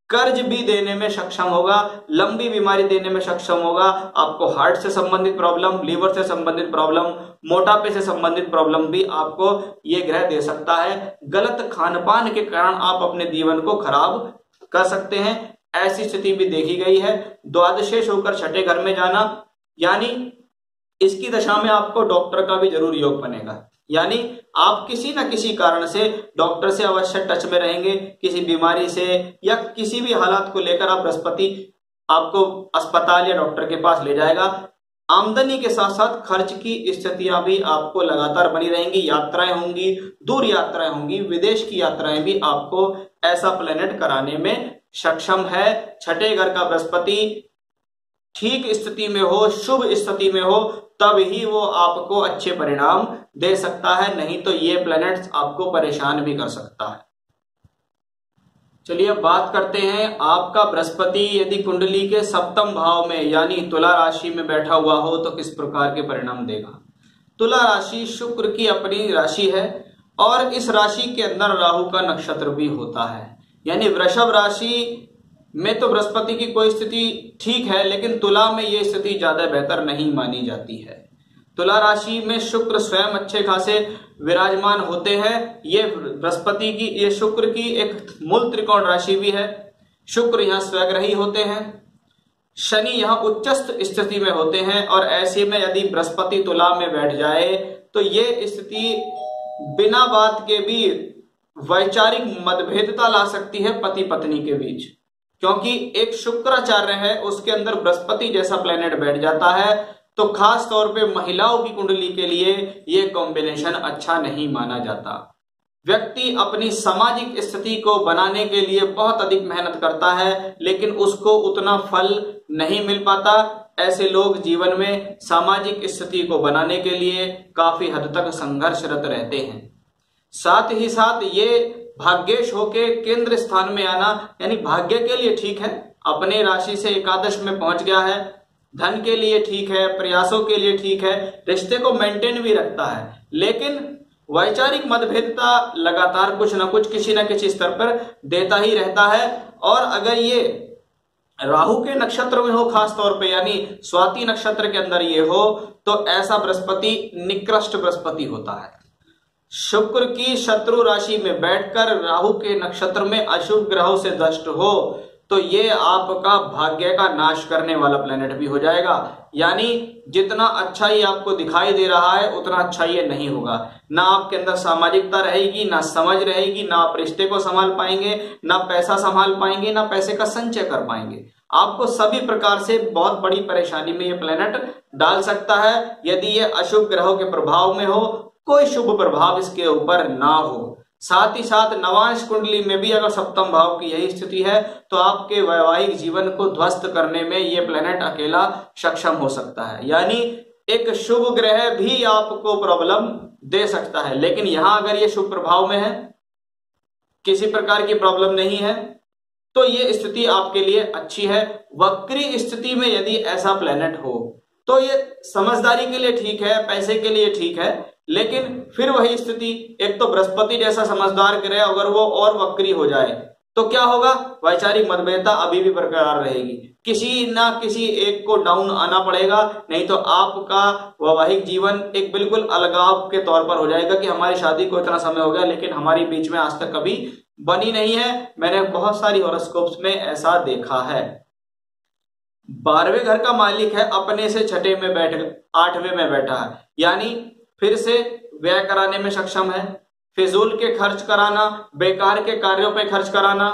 कर्ज भी देने में सक्षम होगा, लंबी बीमारी देने में सक्षम होगा, आपको हार्ट से संबंधित प्रॉब्लम, लीवर से संबंधित प्रॉब्लम, मोटापे से संबंधित प्रॉब्लम भी आपको ये ग्रह दे सकता है। गलत खान पान के कारण आप अपने जीवन को खराब कर सकते हैं, ऐसी स्थिति भी देखी गई है। द्वादशेश होकर छठे घर में जाना, यानी इसकी दशा में आपको डॉक्टर का भी जरूर योग बनेगा, यानी आप किसी न किसी कारण से डॉक्टर से अवश्य टच में रहेंगे, किसी बीमारी से या किसी भी हालात को लेकर आप बृहस्पति आपको अस्पताल या डॉक्टर के पास ले जाएगा। आमदनी के साथ साथ खर्च की स्थितियां भी आपको लगातार बनी रहेंगी, यात्राएं होंगी, दूर यात्राएं होंगी, विदेश की यात्राएं भी आपको ऐसा प्लेनेट कराने में सक्षम है। छठे घर का बृहस्पति ठीक स्थिति में हो, शुभ स्थिति में हो, तब ही वो आपको अच्छे परिणाम दे सकता है, नहीं तो ये प्लैनेट्स आपको परेशान भी कर सकता है। चलिए अब बात करते हैं, आपका बृहस्पति यदि कुंडली के सप्तम भाव में यानी तुला राशि में बैठा हुआ हो तो किस प्रकार के परिणाम देगा। तुला राशि शुक्र की अपनी राशि है और इस राशि के अंदर राहु का नक्षत्र भी होता है, यानी वृषभ राशि में तो बृहस्पति की कोई स्थिति ठीक है, लेकिन तुला में ये स्थिति ज्यादा बेहतर नहीं मानी जाती है। तुला राशि में शुक्र स्वयं अच्छे खासे विराजमान होते हैं। ये बृहस्पति की, ये शुक्र की एक मूल त्रिकोण राशि भी है। शुक्र यहाँ स्वग्रही होते हैं, शनि यहाँ उच्चस्थ स्थिति में होते हैं, और ऐसे में यदि बृहस्पति तुला में बैठ जाए तो ये स्थिति बिना बात के भी वैचारिक मतभेदता ला सकती है पति पत्नी के बीच, क्योंकि एक शुक्राचार्य है, उसके अंदर बृहस्पति जैसा प्लेनेट बैठ जाता है, तो खास तौर पे महिलाओं की कुंडली के लिए यह कॉम्बिनेशन अच्छा नहीं माना जाता। व्यक्ति अपनी सामाजिक स्थिति को बनाने के लिए बहुत अधिक मेहनत करता है, लेकिन उसको उतना फल नहीं मिल पाता। ऐसे लोग जीवन में सामाजिक स्थिति को बनाने के लिए काफी हद तक संघर्षरत रहते हैं। साथ ही साथ ये भाग्येश होके केंद्र स्थान में आना, यानी भाग्य के लिए ठीक है, अपने राशि से एकादश में पहुंच गया है, धन के लिए ठीक है, प्रयासों के लिए ठीक है, रिश्ते को मेंटेन भी रखता है, लेकिन वैचारिक मतभेदता लगातार कुछ न कुछ किसी न किसी स्तर पर देता ही रहता है। और अगर ये राहु के नक्षत्र में हो, खास तौर पे यानी स्वाति नक्षत्र के अंदर ये हो, तो ऐसा बृहस्पति निकृष्ट बृहस्पति होता है। शुक्र की शत्रु राशि में बैठकर राहु के नक्षत्र में अशुभ ग्रहों से दष्ट हो तो ये आपका भाग्य का नाश करने वाला प्लेनेट भी हो जाएगा, यानी जितना अच्छा ये आपको दिखाई दे रहा है उतना अच्छा ये नहीं होगा। ना आपके अंदर सामाजिकता रहेगी, ना समझ रहेगी, ना आप रिश्ते को संभाल पाएंगे, ना पैसा संभाल पाएंगे, ना पैसे का संचय कर पाएंगे। आपको सभी प्रकार से बहुत बड़ी परेशानी में ये प्लेनेट डाल सकता है यदि ये अशुभ ग्रहों के प्रभाव में हो, कोई शुभ प्रभाव इसके ऊपर ना हो। साथ ही साथ नवांश कुंडली में भी अगर सप्तम भाव की यही स्थिति है तो आपके वैवाहिक जीवन को ध्वस्त करने में ये प्लेनेट अकेला सक्षम हो सकता है, यानी एक शुभ ग्रह भी आपको प्रॉब्लम दे सकता है। लेकिन यहां अगर ये शुभ प्रभाव में है, किसी प्रकार की प्रॉब्लम नहीं है, तो ये स्थिति आपके लिए अच्छी है। वक्री स्थिति में यदि ऐसा प्लेनेट हो तो ये समझदारी के लिए ठीक है, पैसे के लिए ठीक है, लेकिन फिर वही स्थिति, एक तो बृहस्पति जैसा समझदार ग्रह अगर वो और वक्री हो जाए तो क्या होगा, वैचारिक मतभेदता अभी भी बरकरार रहेगी, किसी ना किसी एक को डाउन आना पड़ेगा, नहीं तो आपका वैवाहिक जीवन एक बिल्कुल अलगाव के तौर पर हो जाएगा कि हमारी शादी को इतना समय हो गया लेकिन हमारी बीच में आज तक कभी बनी नहीं है। मैंने बहुत सारी हॉरोस्कोप्स में ऐसा देखा है। 12वें घर का मालिक है, अपने से छठे में बैठ 8वें में बैठा है, यानी फिर से व्यय कराने में सक्षम है, फिजूल के खर्च कराना, बेकार के कार्यों पे खर्च कराना,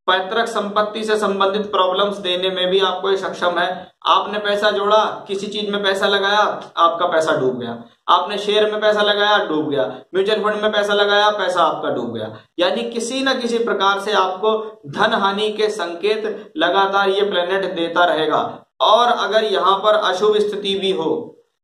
पैतृक संपत्ति से संबंधित प्रॉब्लम्स देने में भी आपको सक्षम है। आपने पैसा जोड़ा, किसी चीज में पैसा लगाया, आपका पैसा डूब गया, आपने शेयर में पैसा लगाया, डूब गया, म्यूचुअल फंड में पैसा लगाया, पैसा आपका डूब गया, यानी किसी न किसी प्रकार से आपको धन हानि के संकेत लगातार ये प्लेनेट देता रहेगा। और अगर यहाँ पर अशुभ स्थिति भी हो,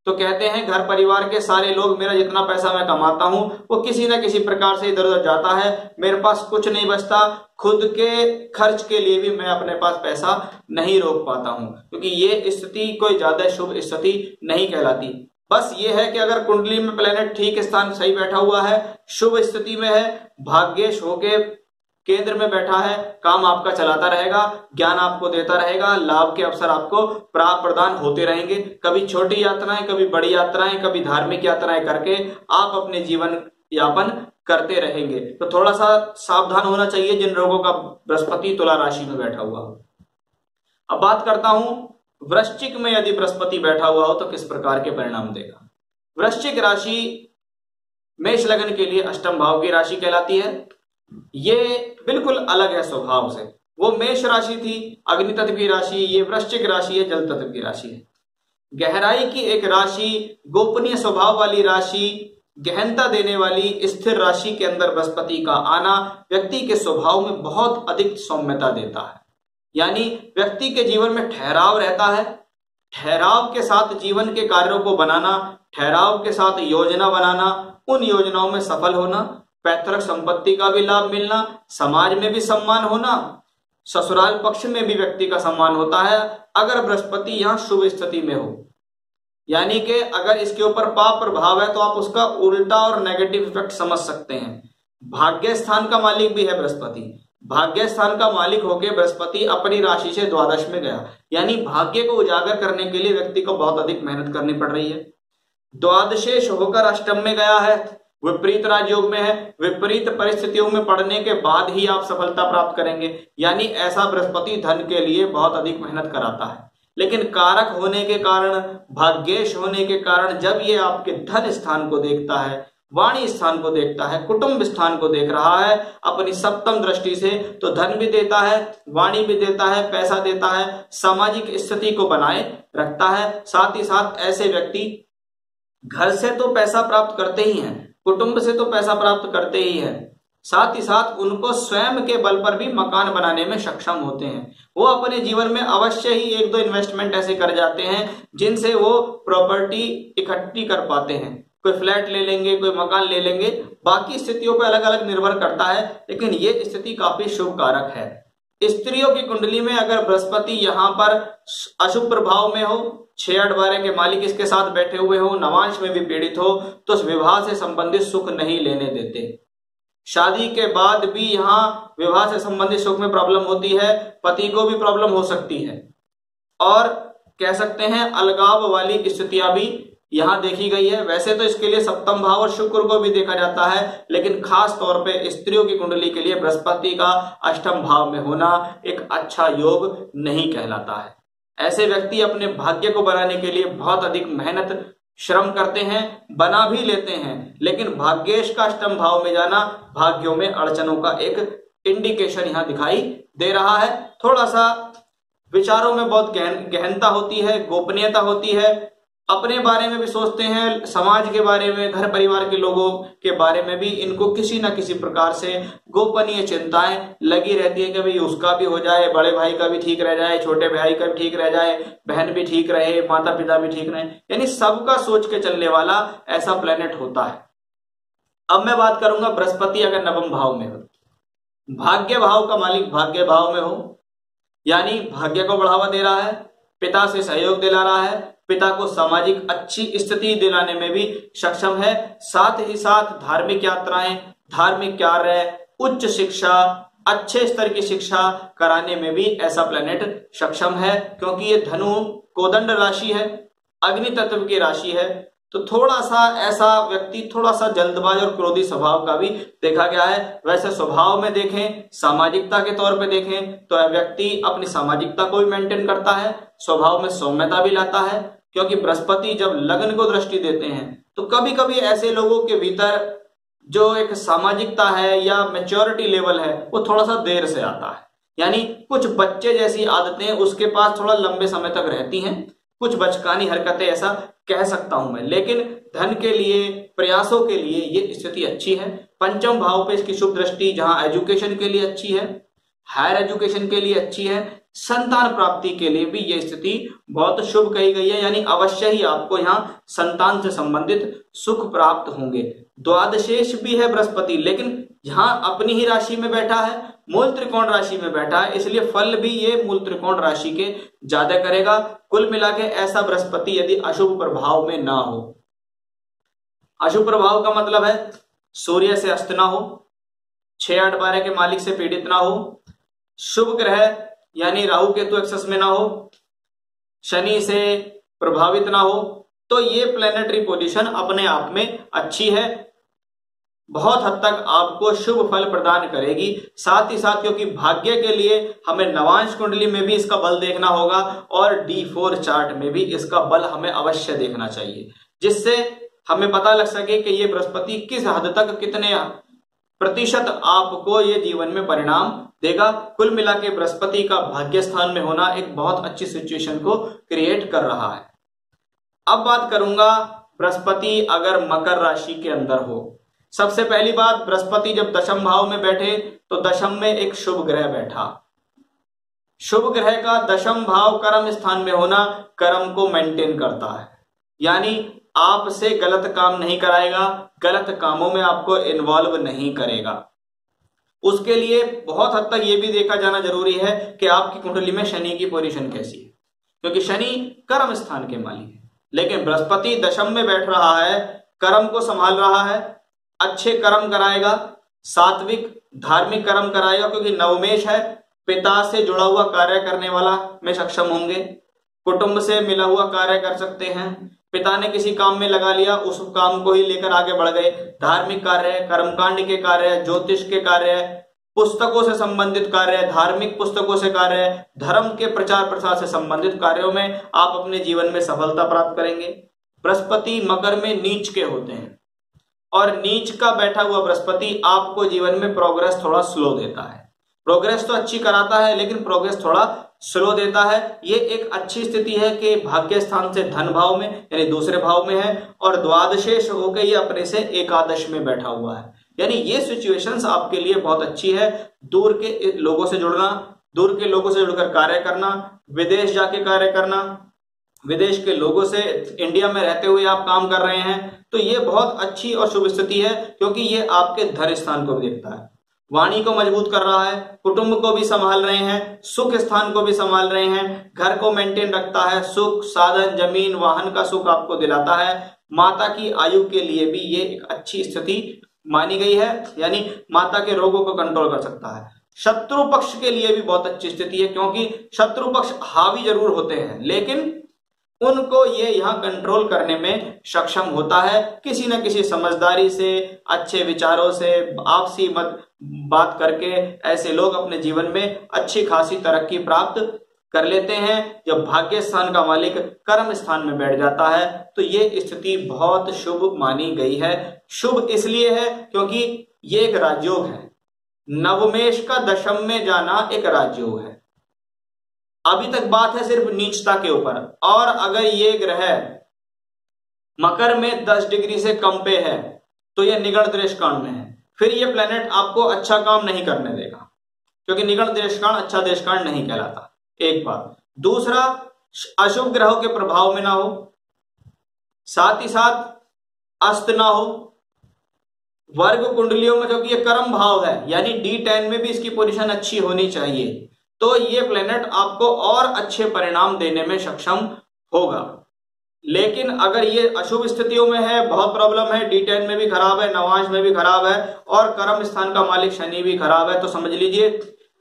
तो कहते हैं घर परिवार के सारे लोग, मेरा जितना पैसा मैं कमाता हूं वो किसी ना किसी प्रकार से इधर उधर जाता है, मेरे पास कुछ नहीं बचता, खुद के खर्च के लिए भी मैं अपने पास पैसा नहीं रोक पाता हूं, क्योंकि ये स्थिति कोई ज्यादा शुभ स्थिति नहीं कहलाती। बस ये है कि अगर कुंडली में प्लेनेट ठीक स्थान सही बैठा हुआ है, शुभ स्थिति में है, भाग्येश होके केंद्र में बैठा है, काम आपका चलाता रहेगा, ज्ञान आपको देता रहेगा, लाभ के अवसर आपको प्राप्त प्रदान होते रहेंगे। कभी छोटी यात्राएं, कभी बड़ी यात्राएं, कभी धार्मिक यात्राएं करके आप अपने जीवन यापन करते रहेंगे। तो थोड़ा सा सावधान होना चाहिए जिन लोगों का बृहस्पति तुला राशि में बैठा हुआ हो। अब बात करता हूं वृश्चिक में यदि बृहस्पति बैठा हुआ हो तो किस प्रकार के परिणाम देगा। वृश्चिक राशि मेष लग्न के लिए अष्टम भाव की राशि कहलाती है। ये बिल्कुल अलग है स्वभाव से। वो मेष राशि थी अग्नि तत्व की राशि, ये वृश्चिक राशि है जल तत्व की राशि है। गहराई की एक राशि, गोपनीय स्वभाव वाली राशि, गहनता देने वाली स्थिर राशि के अंदर बृहस्पति का आना व्यक्ति के स्वभाव में बहुत अधिक सौम्यता देता है। यानी व्यक्ति के जीवन में ठहराव रहता है, ठहराव के साथ जीवन के कार्यों को बनाना, ठहराव के साथ योजना बनाना, उन योजनाओं में सफल होना, पैतृक संपत्ति का भी लाभ मिलना, समाज में भी सम्मान होना, ससुराल पक्ष में भी व्यक्ति का सम्मान होता है अगर बृहस्पति यहां शुभ स्थिति में हो। यानी कि अगर इसके ऊपर पाप प्रभाव है तो आप उसका उल्टा और नेगेटिव इफेक्ट समझ सकते हैं। भाग्य स्थान का मालिक भी है बृहस्पति। भाग्य स्थान का मालिक होकर बृहस्पति अपनी राशि से द्वादश में गया, यानी भाग्य को उजागर करने के लिए व्यक्ति को बहुत अधिक मेहनत करनी पड़ रही है। द्वादशेश होकर अष्टम में गया है, विपरीत राजयोग में है, विपरीत परिस्थितियों में पड़ने के बाद ही आप सफलता प्राप्त करेंगे। यानी ऐसा बृहस्पति धन के लिए बहुत अधिक मेहनत कराता है, लेकिन कारक होने के कारण, भाग्येश होने के कारण जब ये आपके धन स्थान को देखता है, वाणी स्थान को देखता है, कुटुंब स्थान को देख रहा है अपनी सप्तम दृष्टि से, तो धन भी देता है, वाणी भी देता है, पैसा देता है, सामाजिक स्थिति को बनाए रखता है। साथ ही साथ ऐसे व्यक्ति घर से तो पैसा प्राप्त करते ही हैं, कुटुंब से तो पैसा प्राप्त करते ही हैं, साथ ही साथ उनको स्वयं के बल पर भी मकान बनाने में सक्षम होते हैं। वो अपने जीवन में अवश्य ही एक दो इन्वेस्टमेंट ऐसे कर जाते हैं जिनसे वो प्रॉपर्टी इकट्ठी कर पाते हैं। कोई फ्लैट ले लेंगे, कोई मकान ले लेंगे, बाकी स्थितियों पर अलग अलग निर्भर करता है, लेकिन ये स्थिति काफी शुभ कारक है। स्त्रियों की कुंडली में अगर बृहस्पति यहाँ पर अशुभ प्रभाव में हो, 6-8-12 के मालिक इसके साथ बैठे हुए हो, नवांश में भी पीड़ित हो, तो विवाह से संबंधित सुख नहीं लेने देते। शादी के बाद भी यहाँ विवाह से संबंधित सुख में प्रॉब्लम होती है, पति को भी प्रॉब्लम हो सकती है, और कह सकते हैं अलगाव वाली स्थितियां भी यहां देखी गई है। वैसे तो इसके लिए सप्तम भाव और शुक्र को भी देखा जाता है, लेकिन खास तौर पे स्त्रियों की कुंडली के लिए बृहस्पति का अष्टम भाव में होना एक अच्छा योग नहीं कहलाता है। ऐसे व्यक्ति अपने भाग्य को बनाने के लिए बहुत अधिक मेहनत श्रम करते हैं, बना भी लेते हैं, लेकिन भाग्येश का अष्टम भाव में जाना भाग्यों में अड़चनों का एक इंडिकेशन यहां दिखाई दे रहा है। थोड़ा सा विचारों में बहुत गहनता होती है, गोपनीयता होती है, अपने बारे में भी सोचते हैं, समाज के बारे में, घर परिवार के लोगों के बारे में भी इनको किसी ना किसी प्रकार से गोपनीय चिंताएं लगी रहती है कि भाई उसका भी हो जाए, बड़े भाई का भी ठीक रह जाए, छोटे भाई का भी ठीक रह जाए, बहन भी ठीक रहे, माता पिता भी ठीक रहे, यानी सबका सोच के चलने वाला ऐसा प्लेनेट होता है। अब मैं बात करूंगा बृहस्पति अगर नवम भाव में हो, भाग्य भाव का मालिक भाग्य भाव में हो, यानी भाग्य को बढ़ावा दे रहा है, पिता से सहयोग दिला रहा है, पिता को सामाजिक अच्छी स्थिति दिलाने में भी सक्षम है, साथ ही साथ धार्मिक यात्राएं, धार्मिक कार्य, उच्च शिक्षा, अच्छे स्तर की शिक्षा कराने में भी ऐसा प्लेनेट सक्षम है, क्योंकि ये धनु कोदंड राशि है, अग्नि तत्व की राशि है। तो थोड़ा सा ऐसा व्यक्ति थोड़ा सा जल्दबाज और क्रोधी स्वभाव का भी देखा गया है। वैसे स्वभाव में देखें, सामाजिकता के तौर पे देखें तो व्यक्ति अपनी सामाजिकता को भी मेंटेन करता है, स्वभाव में सौम्यता भी लाता है, क्योंकि बृहस्पति जब लग्न को दृष्टि देते हैं तो कभी कभी ऐसे लोगों के भीतर जो एक सामाजिकता है या मैच्योरिटी लेवल है वो थोड़ा सा देर से आता है। यानी कुछ बच्चे जैसी आदतें उसके पास थोड़ा लंबे समय तक रहती हैं, कुछ बचकानी हरकतें, ऐसा कह सकता हूं मैं। लेकिन धन के लिए, प्रयासों के लिए ये स्थिति अच्छी है। पंचम भाव पे इसकी शुभ दृष्टि जहां एजुकेशन के लिए अच्छी है, हायर एजुकेशन के लिए अच्छी है, संतान प्राप्ति के लिए भी यह स्थिति बहुत शुभ कही गई है, यानी अवश्य ही आपको यहाँ संतान से संबंधित सुख प्राप्त होंगे। द्वादशेष भी है बृहस्पति, लेकिन यहाँ अपनी ही राशि में बैठा है, मूल त्रिकोण राशि में बैठा है, इसलिए फल भी ये मूल त्रिकोण राशि के ज्यादा करेगा। कुल मिला के ऐसा बृहस्पति यदि अशुभ प्रभाव में ना हो, अशुभ प्रभाव का मतलब है सूर्य से अस्त ना हो, 6, 8, 12 के मालिक से पीड़ित ना हो, शुभ ग्रह यानी राहु केतु एक्सेस में ना हो, शनि से प्रभावित ना हो, तो ये प्लेनेटरी पोजीशन अपने आप में अच्छी है, बहुत हद तक आपको शुभ फल प्रदान करेगी। साथ ही साथ क्योंकि भाग्य के लिए हमें नवांश कुंडली में भी इसका बल देखना होगा और D4 चार्ट में भी इसका बल हमें अवश्य देखना चाहिए, जिससे हमें पता लग सके कि ये बृहस्पति किस हद तक, कितने प्रतिशत आपको ये जीवन में परिणाम देगा। कुल मिला के बृहस्पति का भाग्य स्थान में होना एक बहुत अच्छी सिचुएशन को क्रिएट कर रहा है। अब बात करूंगा बृहस्पति अगर मकर राशि के अंदर हो। सबसे पहली बात, बृहस्पति जब दशम भाव में बैठे तो दशम में एक शुभ ग्रह बैठा। शुभ ग्रह का दशम भाव कर्म स्थान में होना कर्म को मेंटेन करता है, यानी आपसे गलत काम नहीं कराएगा, गलत कामों में आपको इन्वॉल्व नहीं करेगा। उसके लिए बहुत हद तक यह भी देखा जाना जरूरी है कि आपकी कुंडली में शनि की पोजीशन कैसी है, क्योंकि शनि कर्म स्थान के मालिक है, लेकिन बृहस्पति दशम में बैठ रहा है, कर्म को संभाल रहा है, अच्छे कर्म कराएगा, सात्विक धार्मिक कर्म कराएगा, क्योंकि नवमेश है, पिता से जुड़ा हुआ कार्य करने वाला में सक्षम होंगे, कुटुंब से मिला हुआ कार्य कर सकते हैं, पिता ने किसी काम में लगा लिया, उस काम को ही लेकर आगे बढ़ गए, धार्मिक कार्य, कर्मकांड के कार्य, ज्योतिष के कार्य, पुस्तकों से संबंधित कार्य, धार्मिक पुस्तकों से कार्य, धर्म के प्रचार प्रसार से संबंधित कार्यों में आप अपने जीवन में सफलता प्राप्त करेंगे। बृहस्पति मकर में नीच के होते हैं और नीच का बैठा हुआ बृहस्पति आपको जीवन में प्रोग्रेस थोड़ा स्लो देता है। प्रोग्रेस तो अच्छी कराता है, लेकिन प्रोग्रेस थोड़ा स्लो देता है। ये एक अच्छी स्थिति है कि भाग्य स्थान से धन भाव में यानी दूसरे भाव में है और द्वादशेष होकर ये अपने से एकादश में बैठा हुआ है, यानी ये सिचुएशंस आपके लिए बहुत अच्छी है। दूर के लोगों से जुड़ना, दूर के लोगों से जुड़कर कार्य करना, विदेश जाके कार्य करना, विदेश के लोगों से इंडिया में रहते हुए आप काम कर रहे हैं, तो ये बहुत अच्छी और शुभ स्थिति है, क्योंकि ये आपके धन स्थान को भी देखता है, वाणी को मजबूत कर रहा है, कुटुंब को भी संभाल रहे हैं, सुख स्थान को भी संभाल रहे हैं, घर को मेंटेन रखता है, सुख साधन जमीन वाहन का सुख आपको दिलाता है। माता की आयु के लिए भी ये एक अच्छी स्थिति मानी गई है, यानी माता के रोगों को कंट्रोल कर सकता है। शत्रु पक्ष के लिए भी बहुत अच्छी स्थिति है, क्योंकि शत्रु पक्ष हावी जरूर होते हैं, लेकिन उनको ये यहाँ कंट्रोल करने में सक्षम होता है, किसी न किसी समझदारी से, अच्छे विचारों से, आपसी मत बात करके ऐसे लोग अपने जीवन में अच्छी खासी तरक्की प्राप्त कर लेते हैं। जब भाग्य स्थान का मालिक कर्म स्थान में बैठ जाता है तो ये स्थिति बहुत शुभ मानी गई है। शुभ इसलिए है क्योंकि ये एक राजयोग है, नवमेश का दशम में जाना एक राजयोग है। अभी तक बात है सिर्फ नीचता के ऊपर, और अगर ये ग्रह मकर में 10 डिग्री से कम पे है तो ये निगढ़ देशकांड में है, फिर ये प्लेनेट आपको अच्छा काम नहीं करने देगा, क्योंकि निगढ़ देशकांड अच्छा देशकांड नहीं कहलाता, एक बात। दूसरा, अशुभ ग्रहों के प्रभाव में ना हो, साथ ही साथ अस्त ना हो। वर्ग कुंडलियों में क्योंकि ये कर्म भाव है, यानी D10 में भी इसकी पोजीशन अच्छी होनी चाहिए, तो ये प्लेनेट आपको और अच्छे परिणाम देने में सक्षम होगा। लेकिन अगर ये अशुभ स्थितियों में है, बहुत प्रॉब्लम है, D10 में भी खराब है, नवांश में भी खराब है और कर्म स्थान का मालिक शनि भी खराब है, तो समझ लीजिए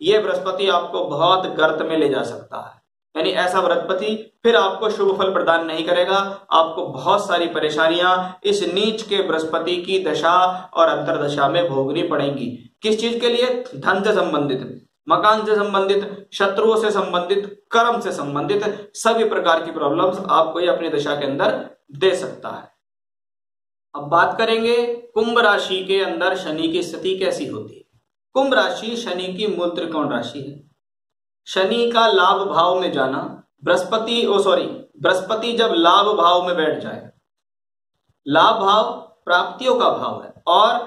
ये बृहस्पति आपको बहुत गर्त में ले जा सकता है। यानी ऐसा बृहस्पति फिर आपको शुभ फल प्रदान नहीं करेगा, आपको बहुत सारी परेशानियां इस नीच के बृहस्पति की दशा और अंतरदशा में भोगनी पड़ेंगी। किस चीज के लिए? धन से संबंधित, मकान से संबंधित, शत्रुओं से संबंधित, कर्म से संबंधित सभी प्रकार की प्रॉब्लम्स आपको ये अपनी दशा के अंदर दे सकता है। अब बात करेंगे कुंभ राशि के अंदर शनि की स्थिति कैसी होती है। कुंभ राशि शनि की मूल त्रिकोण राशि है। शनि का लाभ भाव में जाना, बृहस्पति जब लाभ भाव में बैठ जाए, लाभ भाव प्राप्तियों का भाव है और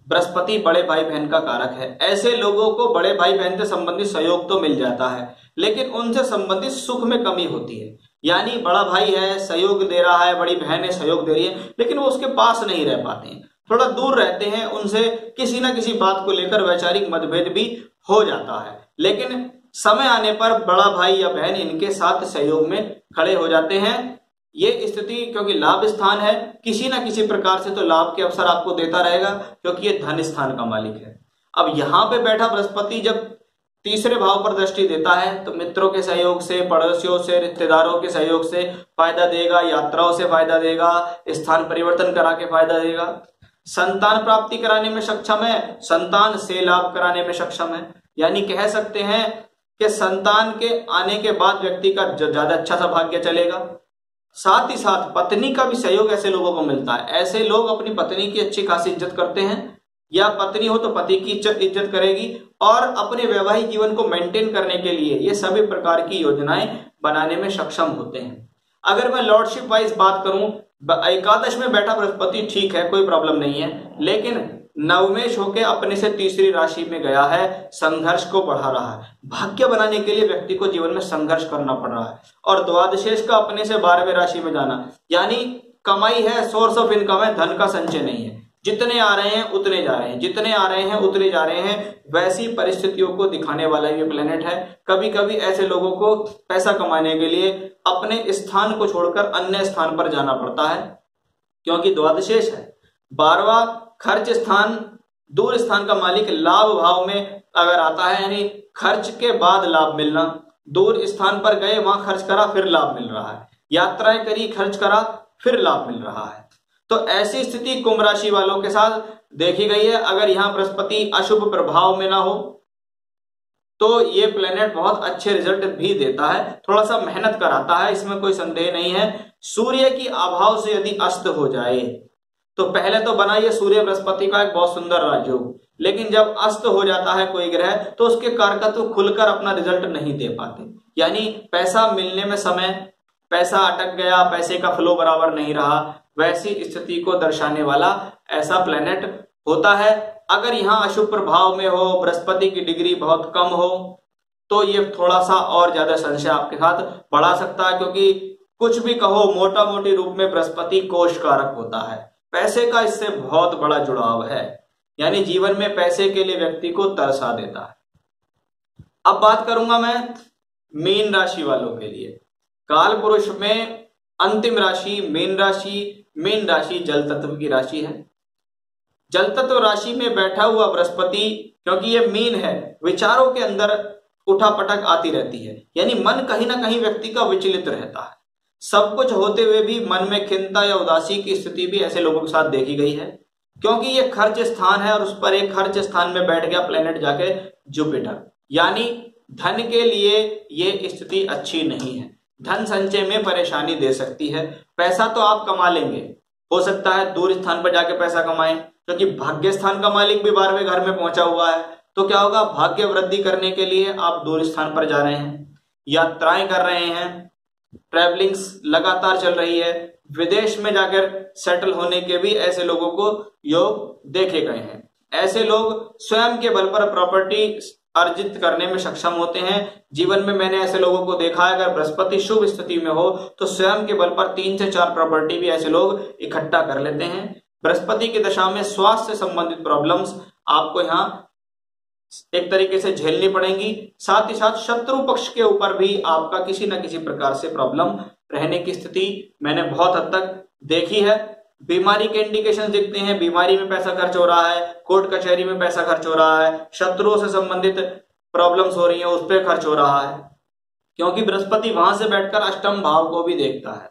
बृहस्पति बड़े भाई बहन का कारक है। ऐसे लोगों को बड़े भाई बहन से संबंधित सहयोग तो मिल जाता है, लेकिन उनसे संबंधित सुख में कमी होती है। यानी बड़ा भाई है, सहयोग दे रहा है, बड़ी बहन है, सहयोग दे रही है, लेकिन वो उसके पास नहीं रह पाते हैं, थोड़ा दूर रहते हैं, उनसे किसी ना किसी बात को लेकर वैचारिक मतभेद भी हो जाता है। लेकिन समय आने पर बड़ा भाई या बहन इनके साथ सहयोग में खड़े हो जाते हैं। ये स्थिति क्योंकि लाभ स्थान है, किसी ना किसी प्रकार से तो लाभ के अवसर आपको देता रहेगा, क्योंकि ये धन स्थान का मालिक है। अब यहाँ पे बैठा बृहस्पति जब तीसरे भाव पर दृष्टि देता है तो मित्रों के सहयोग से, पड़ोसियों से, रिश्तेदारों के सहयोग से फायदा देगा, यात्राओं से फायदा देगा, स्थान परिवर्तन करा के फायदा देगा, संतान प्राप्ति कराने में सक्षम है, संतान से लाभ कराने में सक्षम है। यानी कह सकते हैं कि संतान के आने के बाद व्यक्ति का ज्यादा अच्छा सा भाग्य चलेगा। साथ ही साथ पत्नी का भी सहयोग ऐसे लोगों को मिलता है। ऐसे लोग अपनी पत्नी की अच्छी खासी इज्जत करते हैं, या पत्नी हो तो पति की इज्जत करेगी, और अपने वैवाहिक जीवन को मेंटेन करने के लिए ये सभी प्रकार की योजनाएं बनाने में सक्षम होते हैं। अगर मैं लॉर्डशिप वाइज बात करूं, एकादश में बैठा बृहस्पति ठीक है, कोई प्रॉब्लम नहीं है, लेकिन नवमेश होके अपने से तीसरी राशि में गया है, संघर्ष को बढ़ा रहा है। भाग्य बनाने के लिए व्यक्ति को जीवन में संघर्ष करना पड़ रहा है। और द्वादशेश का अपने से 12वें राशि में जाना, यानी कमाई है, सोर्स ऑफ इनकम है, धन का संचय नहीं है, जितने आ रहे हैं उतने जा रहे हैं, जितने आ रहे हैं उतने जा रहे हैं। वैसी परिस्थितियों को दिखाने वाला ये प्लेनेट है। कभी कभी ऐसे लोगों को पैसा कमाने के लिए अपने स्थान को छोड़कर अन्य स्थान पर जाना पड़ता है, क्योंकि द्वादशेश है। 12वां खर्च स्थान, दूर स्थान का मालिक लाभ भाव में अगर आता है, यानी खर्च के बाद लाभ मिलना। दूर स्थान पर गए, वहां खर्च करा, फिर लाभ मिल रहा है, यात्राएं करी, खर्च करा, फिर लाभ मिल रहा है। तो ऐसी स्थिति कुंभ राशि वालों के साथ देखी गई है। अगर यहां बृहस्पति अशुभ प्रभाव में ना हो तो ये प्लेनेट बहुत अच्छे रिजल्ट भी देता है, थोड़ा सा मेहनत कराता है, इसमें कोई संदेह नहीं है। सूर्य की अभाव से यदि अस्त हो जाए तो पहले तो बना ये सूर्य बृहस्पति का एक बहुत सुंदर राजयोग, लेकिन जब अस्त हो जाता है कोई ग्रह तो उसके कारकत्व खुलकर अपना रिजल्ट नहीं दे पाते। यानी पैसा मिलने में समय, पैसा अटक गया, पैसे का फ्लो बराबर नहीं रहा, वैसी स्थिति को दर्शाने वाला ऐसा प्लेनेट होता है। अगर यहाँ अशुभ प्रभाव में हो, बृहस्पति की डिग्री बहुत कम हो, तो ये थोड़ा सा और ज्यादा संशय आपके साथ बढ़ा सकता है, क्योंकि कुछ भी कहो मोटा मोटी रूप में बृहस्पति कोष कारक होता है। पैसे का इससे बहुत बड़ा जुड़ाव है, यानी जीवन में पैसे के लिए व्यक्ति को तरसा देता है। अब बात करूंगा मैं मीन राशि वालों के लिए। काल पुरुष में अंतिम राशि मीन राशि। मीन राशि जल तत्व की राशि है। जल तत्व राशि में बैठा हुआ बृहस्पति, क्योंकि ये मीन है, विचारों के अंदर उठापटक आती रहती है, यानी मन कहीं ना कहीं व्यक्ति का विचलित रहता है। सब कुछ होते हुए भी मन में खिन्नता या उदासी की स्थिति भी ऐसे लोगों के साथ देखी गई है, क्योंकि ये खर्च स्थान है और उस पर एक खर्च स्थान में बैठ गया प्लेनेट जाके जुपिटर, यानी धन के लिए ये स्थिति अच्छी नहीं है। धन संचय में परेशानी दे सकती है। पैसा तो आप कमा लेंगे, हो सकता है दूर स्थान पर जाके पैसा कमाएं, क्योंकि भाग्य स्थान का मालिक भी 12वें घर में पहुंचा हुआ है। तो क्या होगा, भाग्य वृद्धि करने के लिए आप दूर स्थान पर जा रहे हैं, यात्राएं कर रहे हैं, ट्रैवलिंग्स लगातार चल रही है, विदेश में जाकर सेटल होने के भी ऐसे लोगों को योग देखे गए हैं। ऐसे लोग स्वयं के बल पर प्रॉपर्टी अर्जित करने में सक्षम होते हैं। जीवन में मैंने ऐसे लोगों को देखा है, अगर बृहस्पति शुभ स्थिति में हो तो स्वयं के बल पर 3 से 4 प्रॉपर्टी भी ऐसे लोग इकट्ठा कर लेते हैं। बृहस्पति की दशा में स्वास्थ्य से संबंधित प्रॉब्लम्स आपको यहाँ एक तरीके से झेलनी पड़ेंगी। साथ ही साथ शत्रु पक्ष के ऊपर भी आपका किसी न किसी प्रकार से प्रॉब्लम रहने की स्थिति मैंने बहुत हद तक देखी है। बीमारी के इंडिकेशन दिखते हैं, बीमारी में पैसा खर्च हो रहा है, कोर्ट कचहरी में पैसा खर्च हो रहा है, शत्रुओं से संबंधित प्रॉब्लम्स हो रही है, उस पर खर्च हो रहा है, क्योंकि बृहस्पति वहां से बैठकर अष्टम भाव को भी देखता है।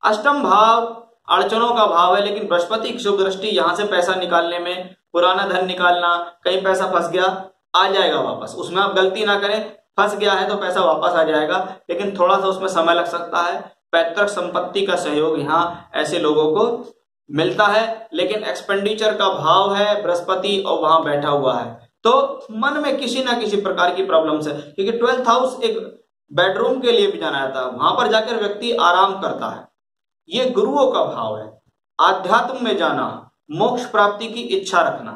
अष्टम भाव अड़चनों का भाव है, लेकिन बृहस्पति की शुभ दृष्टि यहां से पैसा निकालने में, पुराना धन निकालना, कहीं पैसा फंस गया आ जाएगा वापस, उसमें आप गलती ना करें, फंस गया है तो पैसा वापस आ जाएगा, लेकिन थोड़ा सा उसमें समय लग सकता है। पैतृक संपत्ति का सहयोग यहाँ ऐसे लोगों को मिलता है, लेकिन एक्सपेंडिचर का भाव है बृहस्पति और वहां बैठा हुआ है, तो मन में किसी ना किसी प्रकार की प्रॉब्लम्स है, क्योंकि 12th हाउस एक बेडरूम के लिए भी जाना जाता है, वहां पर जाकर व्यक्ति आराम करता है। ये गुरुओं का भाव है, आध्यात्म में जाना, मोक्ष प्राप्ति की इच्छा रखना,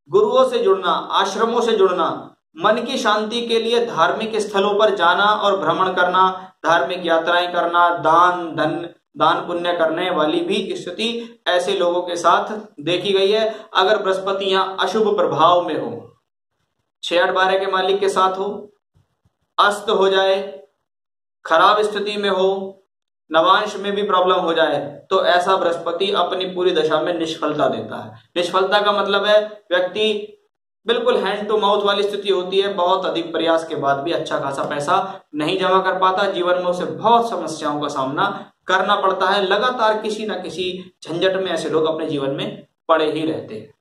गुरुओं से जुड़ना, आश्रमों से जुड़ना, मन की शांति के लिए धार्मिक स्थलों पर जाना और भ्रमण करना, धार्मिक यात्राएं करना, दान पुण्य करने वाली भी स्थिति ऐसे लोगों के साथ देखी गई है। अगर बृहस्पति यहाँ अशुभ प्रभाव में हो, 6-8-12 के मालिक के साथ हो, अस्त हो जाए, खराब स्थिति में हो, नवांश में भी प्रॉब्लम हो जाए, तो ऐसा बृहस्पति अपनी पूरी दशा में निष्फलता देता है। निष्फलता का मतलब है व्यक्ति बिल्कुल हैंड टू माउथ वाली स्थिति होती है, बहुत अधिक प्रयास के बाद भी अच्छा खासा पैसा नहीं जमा कर पाता, जीवन में उसे बहुत समस्याओं का सामना करना पड़ता है, लगातार किसी ना किसी झंझट में ऐसे लोग अपने जीवन में पड़े ही रहते हैं।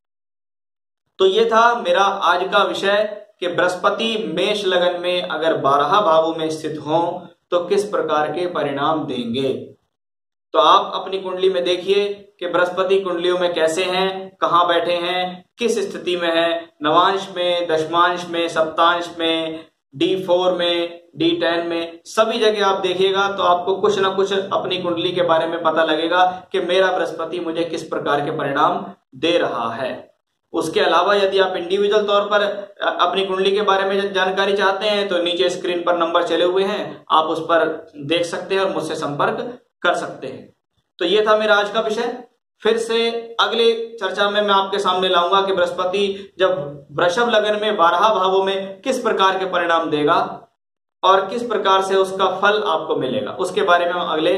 तो ये था मेरा आज का विषय कि बृहस्पति मेष लगन में अगर 12 भावों में स्थित हों तो किस प्रकार के परिणाम देंगे। तो आप अपनी कुंडली में देखिए कि बृहस्पति कुंडलियों में कैसे हैं, कहां बैठे हैं, किस स्थिति में है, नवांश में, दशमांश में, सप्तांश में, D4 में, D10 में, सभी जगह आप देखिएगा तो आपको कुछ ना कुछ अपनी कुंडली के बारे में पता लगेगा कि मेरा बृहस्पति मुझे किस प्रकार के परिणाम दे रहा है। उसके अलावा यदि आप इंडिविजुअल तौर पर अपनी कुंडली के बारे में जानकारी चाहते हैं तो नीचे स्क्रीन पर नंबर चले हुए हैं, आप उस पर देख सकते हैं और मुझसे संपर्क कर सकते हैं। तो ये था मेरा आज का विषय। फिर से अगले चर्चा में मैं आपके सामने लाऊंगा कि बृहस्पति जब वृषभ लगन में 12 भावों में किस प्रकार के परिणाम देगा और किस प्रकार से उसका फल आपको मिलेगा, उसके बारे में हम अगले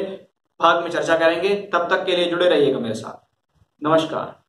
भाग में चर्चा करेंगे। तब तक के लिए जुड़े रहिएगा मेरे साथ। नमस्कार।